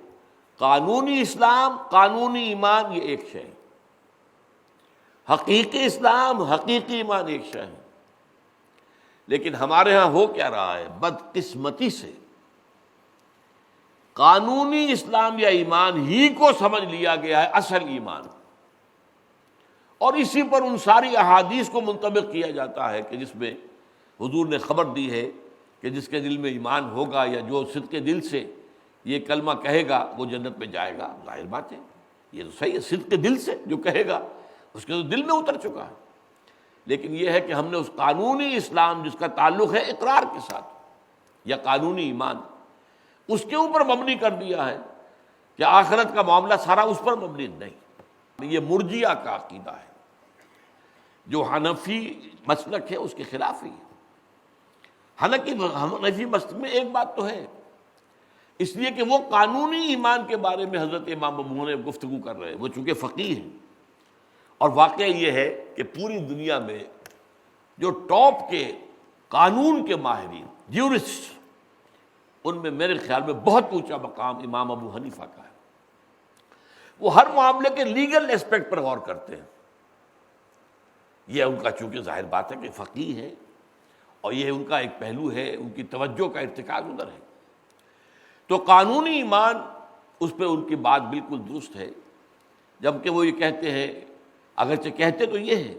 [SPEAKER 2] قانونی اسلام، قانونی ایمان یہ ایک شے ہے، حقیقی اسلام، حقیقی ایمان ایک شے ہے۔ لیکن ہمارے ہاں ہو کیا رہا ہے، بدقسمتی سے قانونی اسلام یا ایمان ہی کو سمجھ لیا گیا ہے اصل ایمان، اور اسی پر ان ساری احادیث کو منطبق کیا جاتا ہے کہ جس میں حضور نے خبر دی ہے کہ جس کے دل میں ایمان ہوگا یا جو صدق دل سے یہ کلمہ کہے گا وہ جنت میں جائے گا۔ ظاہر بات ہے، یہ تو صحیح ہے، صدق دل سے جو کہے گا اس کے تو دل میں اتر چکا ہے۔ لیکن یہ ہے کہ ہم نے اس قانونی اسلام جس کا تعلق ہے اقرار کے ساتھ یا قانونی ایمان، اس کے اوپر مبنی کر دیا ہے کہ آخرت کا معاملہ سارا اس پر مبنی نہیں۔ یہ مرجئہ کا عقیدہ ہے جو حنفی مسلک ہے اس کے خلاف ہی ہے۔ حنفی مسلک میں ایک بات تو ہے، اس لیے کہ وہ قانونی ایمان کے بارے میں حضرت امام ابو حنیفہ گفتگو کر رہے ہیں، وہ چونکہ فقیہ ہیں، اور واقعہ یہ ہے کہ پوری دنیا میں جو ٹاپ کے قانون کے ماہرین، جیورسٹ، ان میں میرے خیال میں بہت اونچا مقام امام ابو حنیفہ کا ہے۔ وہ ہر معاملے کے لیگل اسپیکٹ پر غور کرتے ہیں، یہ ان کا چونکہ ظاہر بات ہے کہ فقیہ ہے، اور یہ ان کا ایک پہلو ہے، ان کی توجہ کا ارتکاز ادھر ہے۔ تو قانونی ایمان اس پہ ان کی بات بالکل درست ہے، جبکہ وہ یہ کہتے ہیں، اگرچہ کہتے تو یہ ہے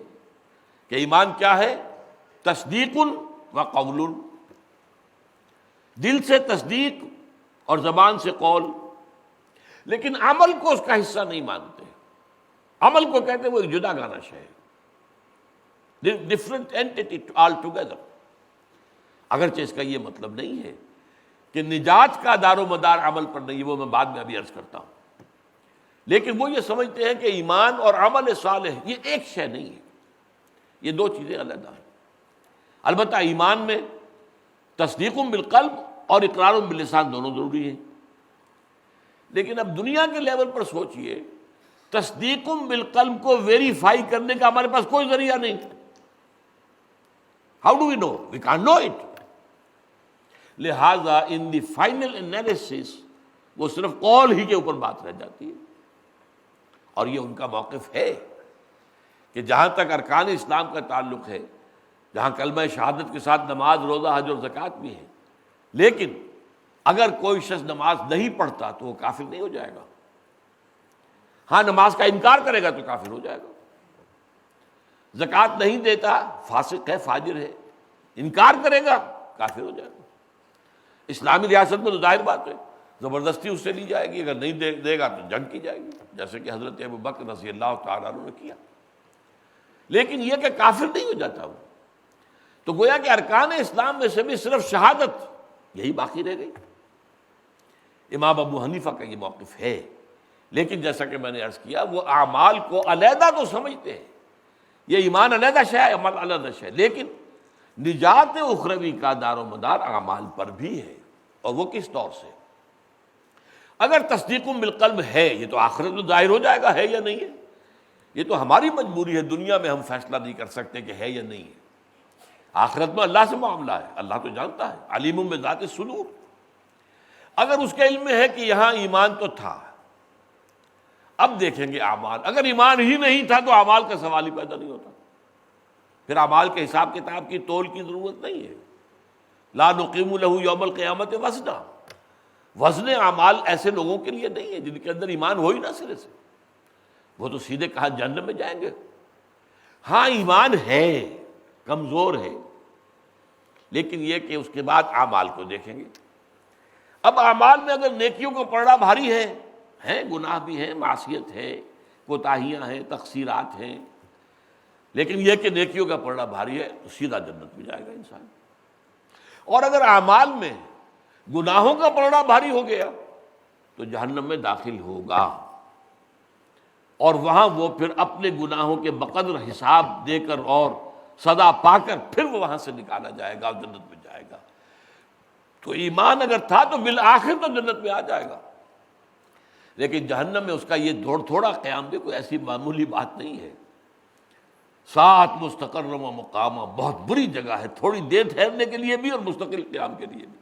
[SPEAKER 2] کہ ایمان کیا ہے، تصدیق و قول، دل سے تصدیق اور زبان سے قول، لیکن عمل کو اس کا حصہ نہیں مانتے، عمل کو کہتے ہیں وہ ایک جدا گانا شے ہے، ڈفرنٹ اینٹی آل ٹوگیدر۔ اگرچہ اس کا یہ مطلب نہیں ہے کہ نجات کا دار و مدار عمل پر نہیں ہے، وہ میں بعد میں ابھی عرض کرتا ہوں، لیکن وہ یہ سمجھتے ہیں کہ ایمان اور عمل صالح یہ ایک شے نہیں ہے، یہ دو چیزیں علیحدہ ہیں۔ البتہ ایمان میں تصدیق بالقلب اور اقرار باللسان دونوں ضروری ہیں، لیکن اب دنیا کے لیول پر سوچئے، تصدیق بالقلب کو ویریفائی کرنے کا ہمارے پاس کوئی ذریعہ نہیں۔ How do we know? We can't know it. لہذا ان دی فائنل انالیسس وہ صرف قول ہی کے اوپر بات رہ جاتی ہے، اور یہ ان کا موقف ہے کہ جہاں تک ارکان اسلام کا تعلق ہے، جہاں کلمہ شہادت کے ساتھ نماز، روزہ، حج اور زکوٰۃ بھی ہے، لیکن اگر کوئی شخص نماز نہیں پڑھتا تو وہ کافر نہیں ہو جائے گا۔ ہاں، نماز کا انکار کرے گا تو کافر ہو جائے گا۔ زکوٰۃ نہیں دیتا، فاسق ہے، فاجر ہے، انکار کرے گا کافر ہو جائے گا۔ اسلامی ریاست میں تو ظاہر بات ہے، زبردستی اس سے لی جائے گی، اگر نہیں دے گا تو جنگ کی جائے گی، جیسے کہ حضرت ابوبکر رضی اللہ تعالیٰ عنہ نے کیا۔ لیکن یہ کہ کافر نہیں ہو جاتا وہ، تو گویا کہ ارکان اسلام میں سے بھی صرف شہادت یہی باقی رہ گئی۔ امام ابو حنیفہ کا یہ موقف ہے، لیکن جیسا کہ میں نے عرض کیا، وہ اعمال کو علیحدہ تو سمجھتے ہیں، یہ ایمان علیحدہ شے ہے، عمل علیحدہ شے ہے، لیکن نجات اخروی کا دار و مدار اعمال پر بھی ہے، اور وہ کس طور سے؟ اگر تصدیق بالقلب ہے، یہ تو آخرت میں ظاہر ہو جائے گا ہے یا نہیں ہے، یہ تو ہماری مجبوری ہے، دنیا میں ہم فیصلہ نہیں کر سکتے کہ ہے یا نہیں ہے۔ آخرت میں اللہ سے معاملہ ہے، اللہ تو جانتا ہے، علیم بذات الصدور۔ اگر اس کے علم میں ہے کہ یہاں ایمان تو تھا، اب دیکھیں گے اعمال، اگر ایمان ہی نہیں تھا تو اعمال کا سوال ہی پیدا نہیں ہوتا، پھر اعمال کے حساب کتاب کی تول کی ضرورت نہیں ہے۔ لا نقیم لہ یوم القیامت وزنا، وزن اعمال ایسے لوگوں کے لیے نہیں ہے جن کے اندر ایمان ہو ہی نہ سرے سے، وہ تو سیدھے کہا جہنم میں جائیں گے۔ ہاں ایمان ہے، کمزور ہے، لیکن یہ کہ اس کے بعد اعمال کو دیکھیں گے۔ اب اعمال میں اگر نیکیوں کا پلڑا بھاری ہے، گناہ بھی ہے، معصیت ہے، کوتاہیاں ہیں، تقصیرات ہیں، لیکن یہ کہ نیکیوں کا پلڑا بھاری ہے تو سیدھا جنت میں جائے گا انسان۔ اور اگر اعمال میں گناہوں کا پلڑا بھاری ہو گیا تو جہنم میں داخل ہوگا، اور وہاں وہ پھر اپنے گناہوں کے بقدر حساب دے کر اور سزا پا کر پھر وہ وہاں سے نکالا جائے گا اور جنت میں جائے گا۔ تو ایمان اگر تھا تو بالآخر تو جنت میں آ جائے گا، لیکن جہنم میں اس کا یہ تھوڑا قیام بھی کوئی ایسی معمولی بات نہیں ہے۔ سات مستقر و مقامہ، بہت بری جگہ ہے، تھوڑی دیر ٹھہرنے کے لیے بھی اور مستقل قیام کے لیے بھی۔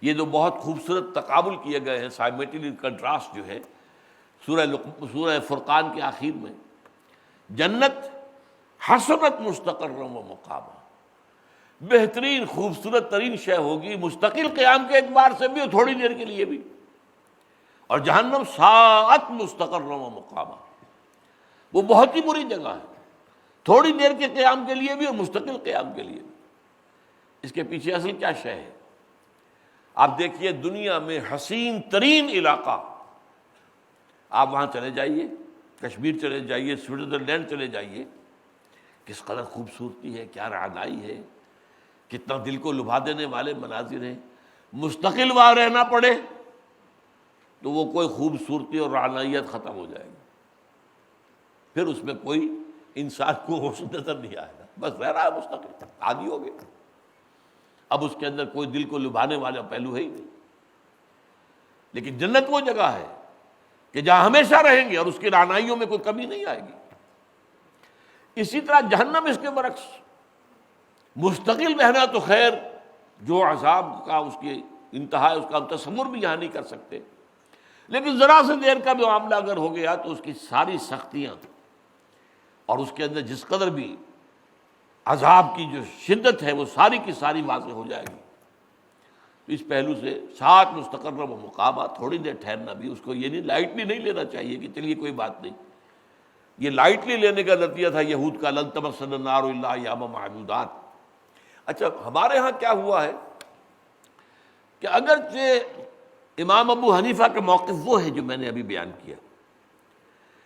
[SPEAKER 2] یہ جو بہت خوبصورت تقابل کیے گئے ہیں، سائمیٹری کنٹراسٹ جو ہے سورہ فرقان کے آخر میں، جنت حسنت مستقر و مقامہ، بہترین خوبصورت ترین شے ہوگی مستقل قیام کے اعتبار سے بھی اور تھوڑی دیر کے لیے بھی، اور جہنم ساعت مستقر و مقامہ، وہ بہت ہی بری جگہ ہے، تھوڑی دیر کے قیام کے لیے بھی اور مستقل قیام کے لیے بھی۔ اس کے پیچھے اصل کیا شے ہے؟ آپ دیکھیے دنیا میں حسین ترین علاقہ، آپ وہاں چلے جائیے، کشمیر چلے جائیے، سوئٹزرلینڈ چلے جائیے، کس قدر خوبصورتی ہے، کیا رعنائی ہے، کتنا دل کو لبھا دینے والے مناظر ہیں۔ مستقل وہاں رہنا پڑے تو وہ کوئی خوبصورتی اور رعنائیت ختم ہو جائے گی، پھر اس میں کوئی انسان کو حسن نظر نہیں آئے گا، بس رہ رہا ہے مستقل، عادی ہو گیا، اب اس کے اندر کوئی دل کو لبھانے والا پہلو ہے ہی نہیں۔ لیکن جنت وہ جگہ ہے کہ جہاں ہمیشہ رہیں گے اور اس کی رعنائیوں میں کوئی کمی نہیں آئے گی۔ اسی طرح جہنم اس کے برعکس، مستقل رہنا تو خیر جو عذاب کا اس کی انتہا ہے اس کا ہم تصور بھی یہاں نہیں کر سکتے، لیکن ذرا سے دیر کا بھی معاملہ اگر ہو گیا تو اس کی ساری سختیاں اور اس کے اندر جس قدر بھی عذاب کی جو شدت ہے وہ ساری کی ساری واضح ہو جائے گی۔ تو اس پہلو سے ساتھ مستقر و مقامہ، تھوڑی دیر ٹھہرنا بھی، اس کو یہ نہیں لائٹلی نہیں لینا چاہیے کہ چلیے کوئی بات نہیں، یہ لائٹلی لینے کا نتیجہ تھا یہود کا لن تمسنا النار الا ایاما معدودات۔ اچھا ہمارے ہاں کیا ہوا ہے کہ اگرچہ امام ابو حنیفہ کا موقف وہ ہے جو میں نے ابھی بیان کیا،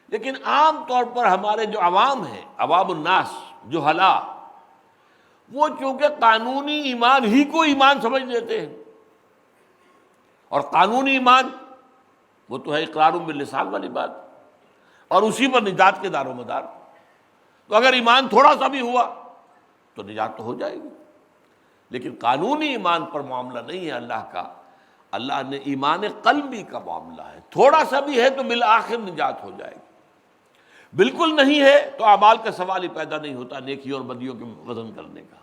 [SPEAKER 2] لیکن عام طور پر ہمارے جو عوام ہیں، عوام الناس، جہلا، وہ چونکہ قانونی ایمان ہی کو ایمان سمجھ لیتے ہیں، اور قانونی ایمان وہ تو ہے اقرار باللسان والی بات، اور اسی پر نجات کے دار و مدار۔ تو اگر ایمان تھوڑا سا بھی ہوا تو نجات تو ہو جائے گی، لیکن قانونی ایمان پر معاملہ نہیں ہے اللہ کا، اللہ نے ایمان قلبی کا معاملہ ہے، تھوڑا سا بھی ہے تو بالآخر نجات ہو جائے گی، بالکل نہیں ہے تو اعمال کا سوال ہی پیدا نہیں ہوتا نیکی اور بدیوں کے وزن کرنے کا۔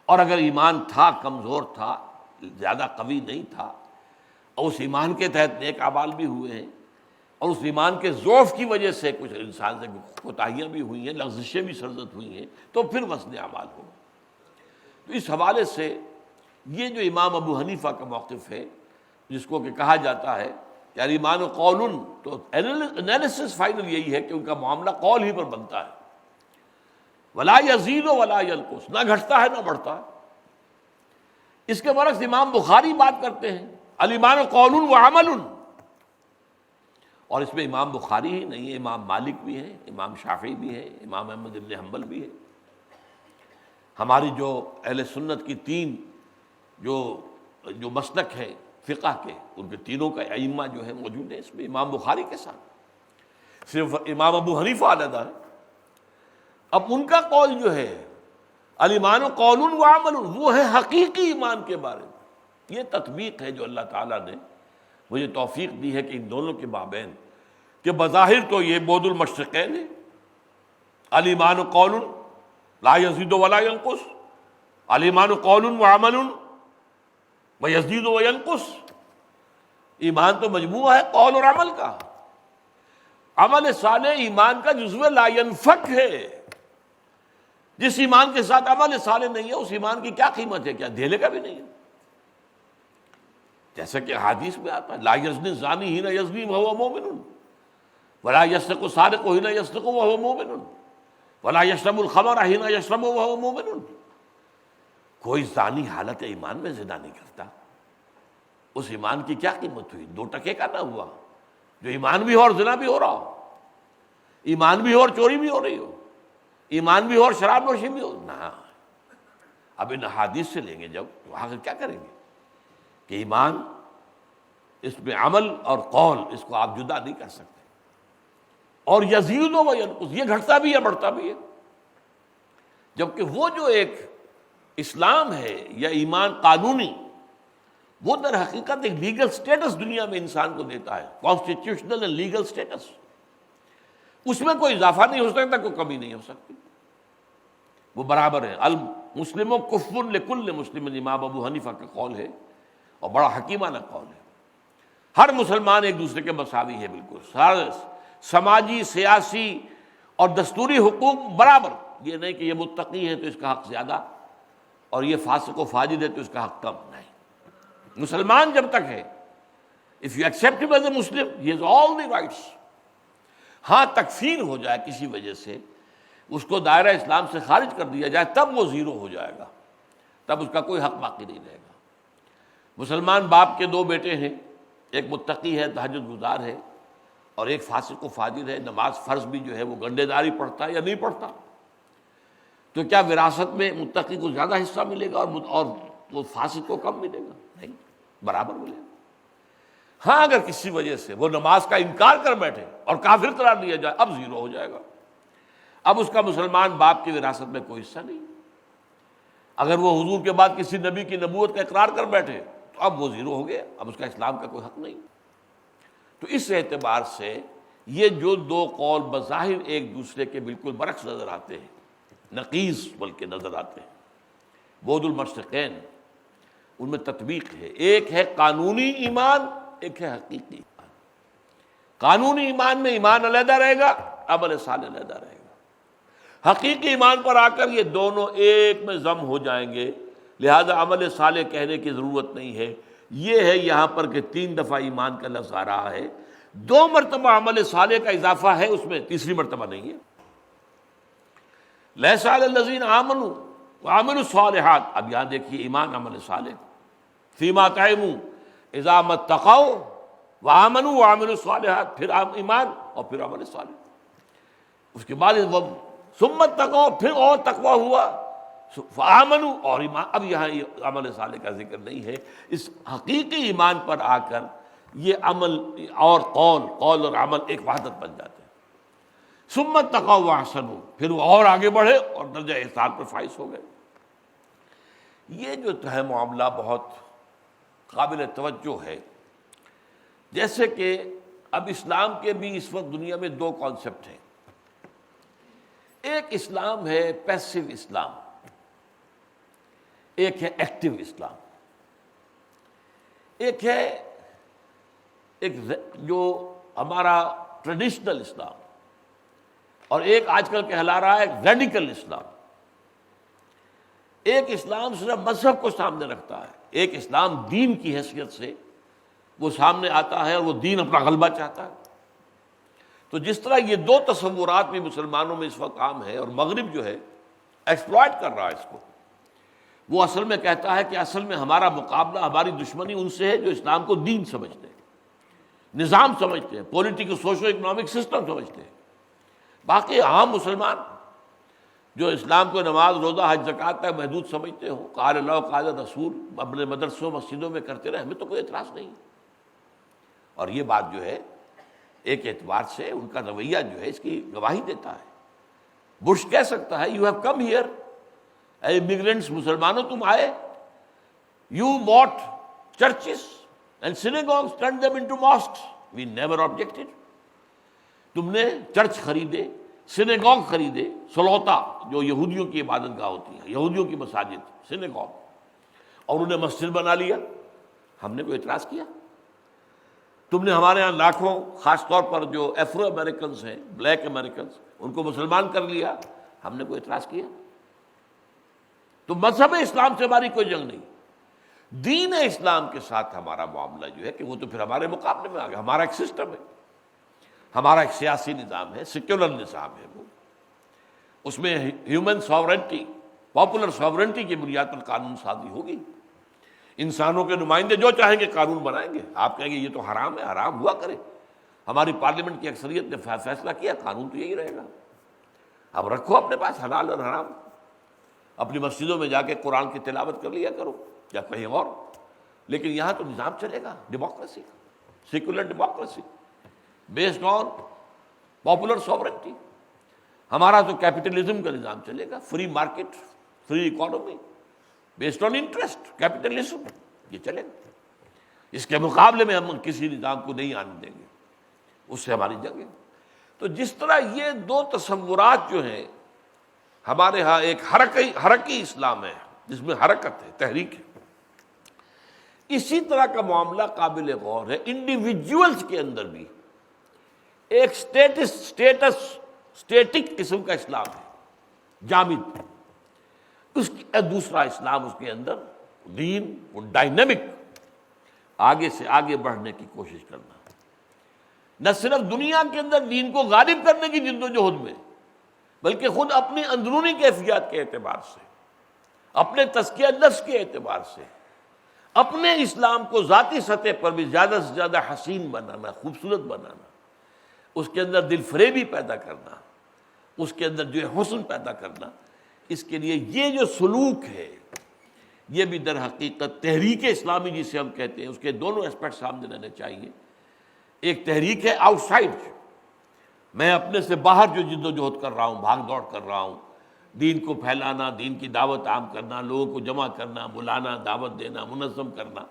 [SPEAKER 2] اور اگر ایمان تھا، کمزور تھا، زیادہ قوی نہیں تھا، اور اس ایمان کے تحت نیک اعمال بھی ہوئے ہیں، اور اس ایمان کے ضعف کی وجہ سے کچھ انسان سے کوتاہیاں بھی ہوئی ہیں، لغزشیں بھی سرزد ہوئی ہیں، تو پھر وزن اعمال ہوگا۔ تو اس حوالے سے یہ جو امام ابو حنیفہ کا موقف ہے، جس کو کہ کہا جاتا ہے یار ایمان و قول، تو انالیسس فائنل یہی ہے کہ ان کا معاملہ قول ہی پر بنتا ہے، ولا یزید ولا ینقص، نہ گھٹتا ہے نہ بڑھتا ہے۔ اس کے برعکس امام بخاری بات کرتے ہیں الایمان قول و عمل، اور اس میں امام بخاری ہی نہیں ہے، امام مالک بھی ہے، امام شافعی بھی ہے، امام احمد بن حنبل بھی ہے۔ ہماری جو اہل سنت کی تین جو مسلک ہے فقہ کے، ان کے تینوں کا ائمہ جو ہے موجود ہیں اس میں امام بخاری کے ساتھ، صرف امام ابو حنیفہ علیحدہ ہے۔ اب ان کا قول جو ہے الایمان قول و عمل، وہ ہے حقیقی ایمان کے بارے میں۔ یہ تطبیق ہے جو اللہ تعالیٰ نے مجھے توفیق دی ہے کہ ان دونوں کے مابین، کہ بظاہر تو یہ بعد المشرقین ہے، الایمان قول لا یزید ولا ینقص، الایمان قول و عمل و یزید و ینقص۔ ایمان تو مجموعہ ہے قول اور عمل کا، عمل صالح ایمان کا جزو لا ینفک ہے۔ جس ایمان کے ساتھ عمل صالح نہیں ہے اس ایمان کی کیا قیمت ہے، کیا دھیلے کا بھی نہیں ہے۔ جیسا کہ حدیث میں آتا ہے لا یزنی الزانی حین یزنی وہو مومن ولا یسرق السارق حین یسرق وہو مومن ولا یشرب الخمر حین یشرب وہو مومن. کوئی زانی حالت ایمان میں زنا نہیں کرتا. اس ایمان کی کیا قیمت ہوئی؟ 2 ٹکے کا نہ ہوا. جو ایمان بھی ہو اور زنا بھی ہو رہا ہو، ایمان بھی ہو اور چوری بھی ہو رہی ہو، ایمان بھی ہو اور شراب نوشی بھی ہو. نہ، اب ان احادیث سے لیں گے جب تو آخر کیا کریں گے کہ ایمان اس میں عمل اور قول اس کو آپ جدا نہیں کر سکتے. اور یزید و ینقص، یہ گھٹتا بھی ہے بڑھتا بھی ہے. جبکہ وہ جو ایک اسلام ہے یا ایمان قانونی، وہ در حقیقت ایک لیگل سٹیٹس دنیا میں انسان کو دیتا ہے، کانسٹیٹیوشنل اینڈ لیگل سٹیٹس. اس میں کوئی اضافہ نہیں ہو سکتا، کوئی کمی نہیں ہو سکتی. وہ برابر ہے. المسلم کفر لکل مسلم، امام ابو حنیفہ کا قول ہے اور بڑا حکیمانہ قول ہے. ہر مسلمان ایک دوسرے کے مساوی ہے بالکل. سارے سماجی، سیاسی اور دستوری حقوق برابر. یہ نہیں کہ یہ متقی ہے تو اس کا حق زیادہ اور یہ فاسق و فاجر ہے تو اس کا حق کم. نہیں، مسلمان جب تک ہے، if you accept him as a Muslim, he has all the rights. ہاں تکفیر ہو جائے کسی وجہ سے، اس کو دائرہ اسلام سے خارج کر دیا جائے، تب وہ زیرو ہو جائے گا، تب اس کا کوئی حق باقی نہیں رہے گا. مسلمان باپ کے 2 بیٹے ہیں، ایک متقی ہے، تہجد گزار ہے، اور ایک فاسق و فاجر ہے، نماز فرض بھی جو ہے وہ گنڈے داری پڑھتا ہے یا نہیں پڑھتا. تو کیا وراثت میں متقی کو زیادہ حصہ ملے گا اور وہ فاسق کو کم ملے گا؟ نہیں، برابر ملے گا. ہاں اگر کسی وجہ سے وہ نماز کا انکار کر بیٹھے اور کافر قرار دیا جائے، اب زیرو ہو جائے گا. اب اس کا مسلمان باپ کی وراثت میں کوئی حصہ نہیں. اگر وہ حضور کے بعد کسی نبی کی نبوت کا اقرار کر بیٹھے تو اب وہ زیرو ہو گیا، اب اس کا اسلام کا کوئی حق نہیں. تو اس اعتبار سے یہ جو 2 قول بظاہر ایک دوسرے کے بالکل برعکس نظر آتے ہیں، نقیض بلکہ نظر آتے ہیں، بعد المشرقین، ان میں تطبیق ہے. ایک ہے قانونی ایمان، ایک ہے حقیقی ایمان. قانونی ایمان میں ایمان علیحدہ رہے گا، عمل صالح علیحدہ رہے گا. حقیقی ایمان پر آ کر یہ دونوں ایک میں ضم ہو جائیں گے، لہذا عمل صالح کہنے کی ضرورت نہیں ہے. یہ ہے یہاں پر کہ 3 دفعہ ایمان کا لفظ آ رہا ہے، 2 مرتبہ عمل صالح کا اضافہ ہے اس میں، تیسری مرتبہ نہیں ہے. لیس علی الذین آمنوا وعملوا الصالحات. اب یہاں دیکھیے ایمان، عمل صالح. فیما طعموا اذا ما اتقوا وآمنوا وعملوا الصالحات، پھر ایمان اور پھر عمل صالح. اس کے بعد ثم اتقوا، پھر اور تقوی ہوا، فآمنوا اور ایمان. اب یہاں یہ عمل صالح کا ذکر نہیں ہے. اس حقیقی ایمان پر آ کر یہ عمل اور قول اور عمل ایک وحدت بن جاتے ہیں. ثم اتقوا واحسنوا، پھر وہ اور آگے بڑھے اور درجہ احسان پر فائز ہو گئے. یہ جو ہے معاملہ بہت قابل توجہ ہے. جیسے کہ اب اسلام کے بھی اس وقت دنیا میں 2 کانسیپٹ ہیں. ایک اسلام ہے پیسو اسلام، ایک ہے ایکٹیو اسلام. ایک ہے جو ہمارا ٹریڈیشنل اسلام، اور ایک آج کل کہلا رہا ہے ریڈیکل اسلام. ایک اسلام صرف مذہب کو سامنے رکھتا ہے، ایک اسلام دین کی حیثیت سے وہ سامنے آتا ہے اور وہ دین اپنا غلبہ چاہتا ہے. تو جس طرح یہ 2 تصورات بھی مسلمانوں میں اس وقت عام ہے، اور مغرب جو ہے ایکسپلائٹ کر رہا ہے اس کو. وہ اصل میں کہتا ہے کہ اصل میں ہمارا مقابلہ، ہماری دشمنی ان سے ہے جو اسلام کو دین سمجھتے ہیں، نظام سمجھتے ہیں، پولیٹیکل سوشو اکنامک سسٹم سمجھتے ہیں. باقی عام مسلمان جو اسلام کو نماز، روزہ، حج، زکوٰۃ تک محدود سمجھتے ہوں، قال اللہ قال رسول اپنے مدرسوں مسجدوں میں کرتے رہے، ہمیں تو کوئی اعتراض نہیں. اور یہ بات جو ہے ایک اعتبار سے ان کا رویہ جو ہے اس کی گواہی دیتا ہے. بش کہہ سکتا ہے you have come here a immigrants, مسلمانوں تم آئے، you what churches and synagogues turned them into mosques, we never objected. تم نے چرچ خریدے، سینیگوگ خریدے، سلوتا جو یہودیوں کی عبادت گاہ ہوتی ہے، یہودیوں کی مساجد سینیگوگ، اور انہیں مسجد بنا لیا، ہم نے کوئی اعتراض کیا؟ تم نے ہمارے ہاں لاکھوں، خاص طور پر جو افرو امریکنز ہیں، بلیک امریکنز، ان کو مسلمان کر لیا، ہم نے کوئی اعتراض کیا؟ تو مذہب اسلام سے ہماری کوئی جنگ نہیں. دین اسلام کے ساتھ ہمارا معاملہ جو ہے کہ وہ تو پھر ہمارے مقابلے میں آ گیا. ہمارا ایک سسٹم ہے، ہمارا ایک سیاسی نظام ہے، سیکولر نظام ہے، وہ اس میں ہیومن ساورنٹی، پاپولر ساورنٹی کی بنیاد پر قانون سازی ہوگی. انسانوں کے نمائندے جو چاہیں گے قانون بنائیں گے. آپ کہیں گے یہ تو حرام ہے، حرام ہوا کرے. ہماری پارلیمنٹ کی اکثریت نے فیصلہ کیا قانون تو یہی رہے گا. اب رکھو اپنے پاس حلال اور حرام، اپنی مسجدوں میں جا کے قرآن کی تلاوت کر لیا کرو یا کہیں اور. لیکن یہاں تو نظام چلے گا democracy, secular democracy based on popular sovereignty. ہمارا تو کیپٹلزم کا نظام چلے گا، free market, free economy based on interest, capitalism یہ چلے گا. اس کے مقابلے میں ہم کسی نظام کو نہیں آنے دیں گے، اس سے ہماری جنگ ہے. تو جس طرح یہ دو تصورات جو ہیں ہمارے ہاں، ایک حرکی اسلام ہے جس میں حرکت ہے، تحریک ہے، اسی طرح کا معاملہ قابل غور ہے انڈیویجولز کے اندر بھی. ایک اسٹیٹک قسم کا اسلام ہے، جامد. اس دوسرا اسلام، اس کے اندر دین وہ ڈائنامک، آگے سے آگے بڑھنے کی کوشش کرنا، نہ صرف دنیا کے اندر دین کو غالب کرنے کی جد و جہد میں، بلکہ خود اپنی اندرونی کیفیات کے اعتبار سے، اپنے تزکیہ نفس کے اعتبار سے، اپنے اسلام کو ذاتی سطح پر بھی زیادہ سے زیادہ حسین بنانا، خوبصورت بنانا، اس کے اندر دل فریبی پیدا کرنا، اس کے اندر جو ہے حسن پیدا کرنا. اس کے لیے یہ جو سلوک ہے یہ بھی در حقیقت تحریک اسلامی جسے ہم کہتے ہیں، اس کے دونوں اسپیکٹ سامنے رہنے چاہیے. ایک تحریک ہے آؤٹ سائڈ، میں اپنے سے باہر جو جد و جہد کر رہا ہوں، بھاگ دوڑ کر رہا ہوں، دین کو پھیلانا، دین کی دعوت عام کرنا، لوگوں کو جمع کرنا، بلانا، دعوت دینا، منظم کرنا.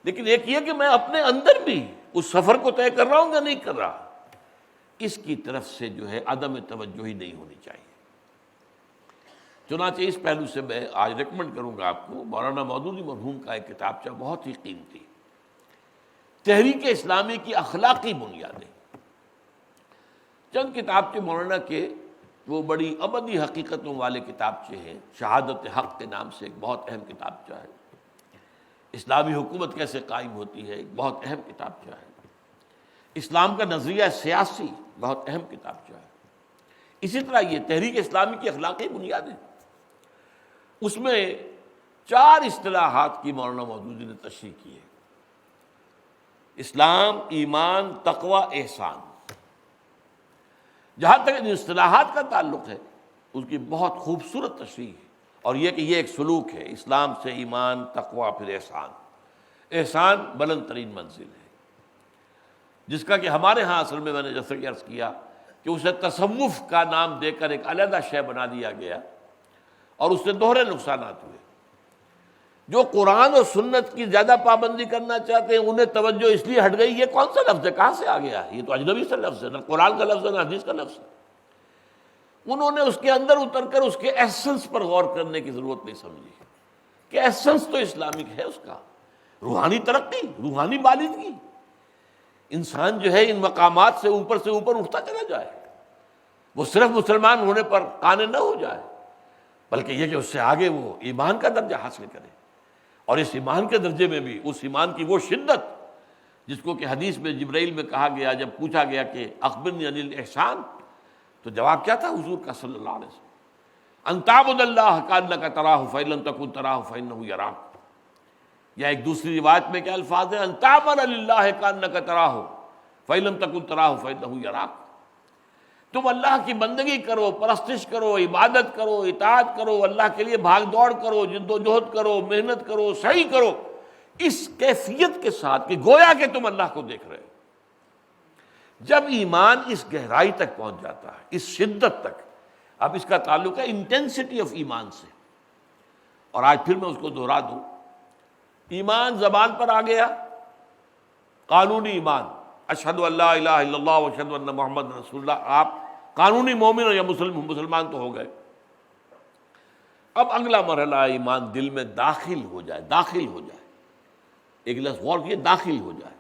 [SPEAKER 2] لیکن ایک یہ کہ میں اپنے اندر بھی اس سفر کو طے کر رہا ہوں یا نہیں کر رہا، اس کی طرف سے جو ہے عدم توجہ ہی نہیں ہونی چاہیے. چنانچہ اس پہلو سے میں آج ریکمنڈ کروں گا آپ کو مولانا مودودی مرحوم کا ایک کتابچہ، بہت ہی قیمتی، تحریک اسلامی کی اخلاقی بنیادیں. چند کتابچے مولانا کے وہ بڑی ابدی حقیقتوں والے کتابچے ہیں. شہادت حق کے نام سے ایک بہت اہم کتابچہ ہے. اسلامی حکومت کیسے قائم ہوتی ہے، ایک بہت اہم کتابچہ ہے. اسلام کا نظریہ سیاسی، بہت اہم کتابچہ ہے. اسی طرح یہ تحریک اسلامی کی اخلاقی بنیادیں، اس میں 4 اصطلاحات کی مولانا مودودی نے تشریح کی ہے. اسلام، ایمان، تقوی، احسان. جہاں تک ان اصطلاحات کا تعلق ہے اس کی بہت خوبصورت تشریح ہے، اور یہ کہ یہ ایک سلوک ہے، اسلام سے ایمان، تقوی، پھر احسان. احسان بلند ترین منزل ہے، جس کا کہ ہمارے ہاں اصل میں نے جیسے کہ عرض کیا کہ اسے تصوف کا نام دے کر ایک علیحدہ شے بنا دیا گیا، اور اس سے دوہرے نقصانات ہوئے. جو قرآن اور سنت کی زیادہ پابندی کرنا چاہتے ہیں انہیں توجہ اس لیے ہٹ گئی، یہ کون سا لفظ ہے، کہاں سے آ گیا ہے، یہ تو اجنبی سے لفظ ہے، نہ قرآن کا لفظ ہے نہ حدیث کا لفظ ہے. انہوں نے اس کے اندر اتر کر اس کے ایسنس پر غور کرنے کی ضرورت نہیں سمجھی کہ ایسنس تو اسلامک ہے، اس کا روحانی ترقی، روحانی بالغگی. انسان جو ہے ان مقامات سے اوپر اٹھتا چلا جائے، وہ صرف مسلمان ہونے پر قانع نہ ہو جائے، بلکہ یہ کہ اس سے آگے وہ ایمان کا درجہ حاصل کرے. اور اس ایمان کے درجے میں بھی اس ایمان کی وہ شدت جس کو کہ حدیث میں جبرائیل میں کہا گیا، جب پوچھا گیا کہ اخبرنی عن الاحسان، تو جواب کیا تھا حضور کا صلی اللہ علیہ وسلم، ان تعبد اللہ کانک تراہ فإن لم تکن تراہ فإنہ یراک. یا ایک دوسری روایت میں کیا الفاظ ہیں، ان تعمل للہ کانک تراہ فإن لم تکن تراہ فإنہ یراک. تم اللہ کی بندگی کرو، پرستش کرو، عبادت کرو، اطاعت کرو، اللہ کے لیے بھاگ دوڑ کرو، جد و جہد کرو، محنت کرو، سعی کرو، اس کیفیت کے ساتھ کہ گویا کہ تم اللہ کو دیکھ رہے ہو. جب ایمان اس گہرائی تک پہنچ جاتا ہے، اس شدت تک، اب اس کا تعلق ہے انٹینسٹی آف ایمان سے. اور آج پھر میں اس کو دہرا دوں، ایمان زبان پر آ گیا، قانونی ایمان، اشہد ان لا الہ الا اللہ واشہد ان محمد رسول اللہ، آپ قانونی مومن یا مسلمان تو ہو گئے. اب اگلا مرحلہ ایمان دل میں داخل ہو جائے، ایک لفظ غور کیے، داخل ہو جائے،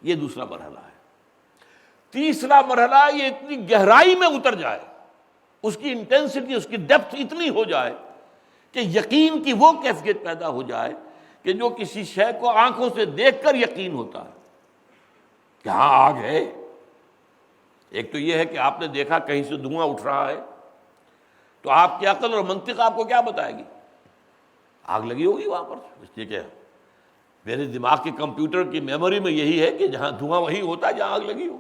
[SPEAKER 2] یہ دوسرا مرحلہ ہے. تیسرا مرحلہ یہ اتنی گہرائی میں اتر جائے، اس کی انٹینسٹی، اس کی ڈیپتھ اتنی ہو جائے کہ یقین کی وہ کیفیت پیدا ہو جائے کہ جو کسی شے کو آنکھوں سے دیکھ کر یقین ہوتا ہے کہ ہاں آگ ہے۔ ایک تو یہ ہے کہ آپ نے دیکھا کہیں سے دھواں اٹھ رہا ہے، تو آپ کی عقل اور منطق آپ کو کیا بتائے گی؟ آگ لگی ہوگی وہاں پر، اس لیے کہ میرے دماغ کے کمپیوٹر کی میموری میں یہی ہے کہ جہاں دھواں وہی ہوتا ہے جہاں آگ لگی ہو،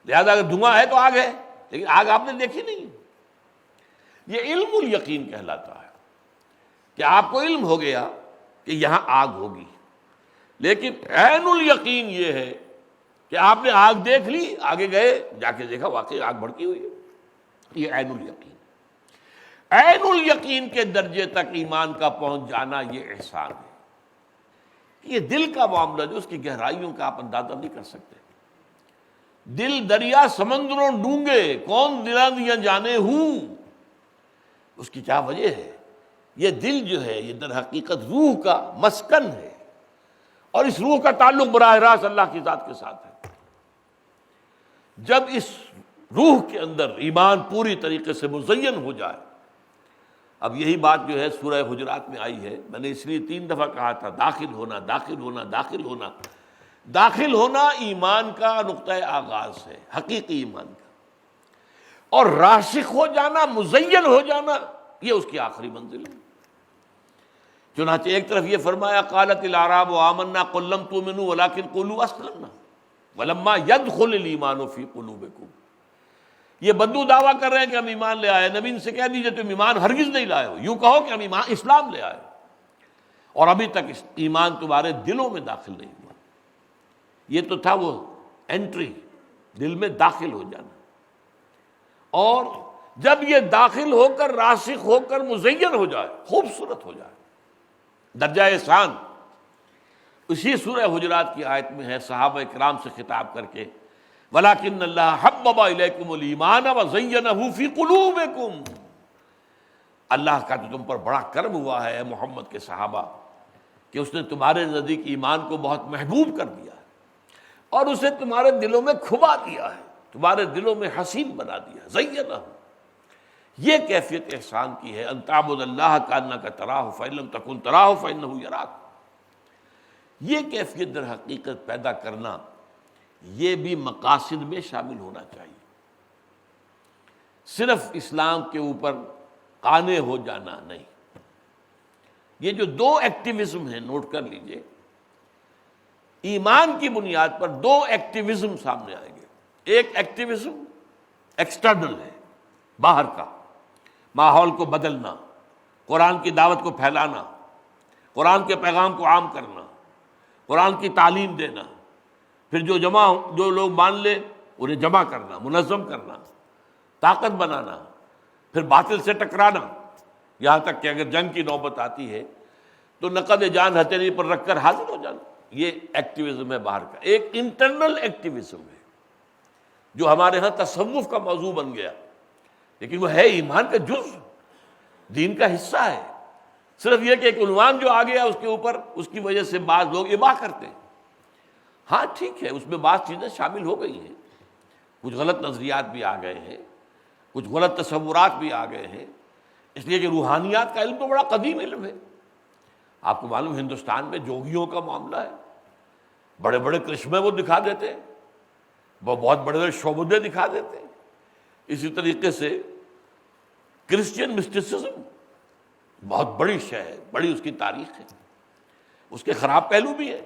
[SPEAKER 2] لہذا اگر دھواں ہے تو آگ ہے، لیکن آگ آپ نے دیکھی نہیں۔ یہ علم الیقین کہلاتا ہے کہ آپ کو علم ہو گیا کہ یہاں آگ ہوگی، لیکن عین الیقین یہ ہے کہ آپ نے آگ دیکھ لی، آگے گئے جا کے دیکھا واقعی آگ بھڑکی ہوئی ہے، یہ عین الیقین۔ عین الیقین کے درجے تک ایمان کا پہنچ جانا یہ احسان ہے۔ یہ دل کا معاملہ جو اس کی گہرائیوں کا آپ اندازہ نہیں کر سکتے۔ دل دریا سمندروں ڈونگے، کون دلا دیا جانے ہوں، اس کی کیا وجہ ہے؟ یہ دل جو ہے یہ در حقیقت روح کا مسکن ہے، اور اس روح کا تعلق براہ راست اللہ کی ذات کے ساتھ ہے۔ جب اس روح کے اندر ایمان پوری طریقے سے مزین ہو جائے، اب یہی بات جو ہے سورہ حجرات میں آئی ہے، میں نے اس لیے 3 دفعہ کہا تھا داخل ہونا داخل ہونا داخل ہونا۔ داخل ہونا ایمان کا نقطۂ آغاز ہے، حقیقی ایمان کا، اور راسخ ہو جانا، مزین ہو جانا، یہ اس کی آخری منزل ہے۔ چنانچہ ایک طرف یہ فرمایا قالت الاعراب آمنا قل لم تؤمنوا ولکن قولوا اسلمنا ولما يدخل الايمان في قلوبكم۔ یہ بدو دعویٰ کر رہے ہیں کہ ہم ایمان لے آئے، نبی ان سے کہہ دیجئے تم ایمان ہرگز نہیں لائے ہو، یوں کہو کہ ہم ایمان اسلام لے آئے، اور ابھی تک ایمان تمہارے دلوں میں داخل نہیں ہوا۔ یہ تو تھا وہ انٹری، دل میں داخل ہو جانا، اور جب یہ داخل ہو کر راسخ ہو کر مزین ہو جائے، خوبصورت ہو جائے، درجہ احسان۔ اسی سورہ حجرات کی آیت میں ہے صحابہ کرام سے خطاب کر کے وَلَكِنَّ اللَّهَ حَبَّبَ إِلَيْكُمُ الْإِيمَانَ وَزَيَّنَهُ فِي قُلُوبِكُمْ۔ اللہ کا تو تم پر بڑا کرم ہوا ہے اے محمد کے صحابہ کہ اس نے تمہارے نزدیک ایمان کو بہت محبوب کر دیا ہے، اور اسے تمہارے دلوں میں کھبا دیا ہے، تمہارے دلوں میں حسین بنا دیا ہے۔ زَيَّنَهُ، یہ کیفیت احسان کی ہے، ان تعبد اللہ کأنک تراہ فإن لم تکن تراہ فإنہ یراک۔ یہ کیفیت در حقیقت پیدا کرنا، یہ بھی مقاصد میں شامل ہونا چاہیے۔ صرف اسلام کے اوپر قانع ہو جانا نہیں۔ یہ جو 2 ایکٹیویزم ہیں، نوٹ کر لیجئے، ایمان کی بنیاد پر 2 ایکٹیویزم سامنے آئیں گے۔ ایک ایکٹیویزم ایکسٹرنل ہے، باہر کا، ماحول کو بدلنا، قرآن کی دعوت کو پھیلانا، قرآن کے پیغام کو عام کرنا، قرآن کی تعلیم دینا، پھر جو لوگ مان لے انہیں جمع کرنا، منظم کرنا، طاقت بنانا، پھر باطل سے ٹکرانا، یہاں تک کہ اگر جنگ کی نوبت آتی ہے تو نقد جان ہتھیلی پر رکھ کر حاضر ہو جانا۔ یہ ایکٹیویزم ہے باہر کا۔ ایک انٹرنل ایکٹیویزم ہے جو ہمارے ہاں تصوف کا موضوع بن گیا، لیکن وہ ہے ایمان کا جز، دین کا حصہ ہے۔ صرف یہ کہ ایک عنوان جو آ گیا اس کے اوپر، اس کی وجہ سے بعض لوگ اباح کرتے ہیں۔ ہاں ٹھیک ہے، اس میں بعض چیزیں شامل ہو گئی ہیں، کچھ غلط نظریات بھی آ گئے ہیں، کچھ غلط تصورات بھی آ گئے ہیں، اس لیے کہ روحانیات کا علم تو بڑا قدیم علم ہے۔ آپ کو معلوم ہندوستان میں جوگیوں کا معاملہ ہے، بڑے بڑے کرشمے وہ دکھا دیتے ہیں، وہ بہت بڑے بڑے شعبدے دکھا دیتے ہیں۔ اسی طریقے سے کرسچین مسٹسزم بہت بڑی شے ہے، بڑی اس کی تاریخ ہے، اس کے خراب پہلو بھی ہیں۔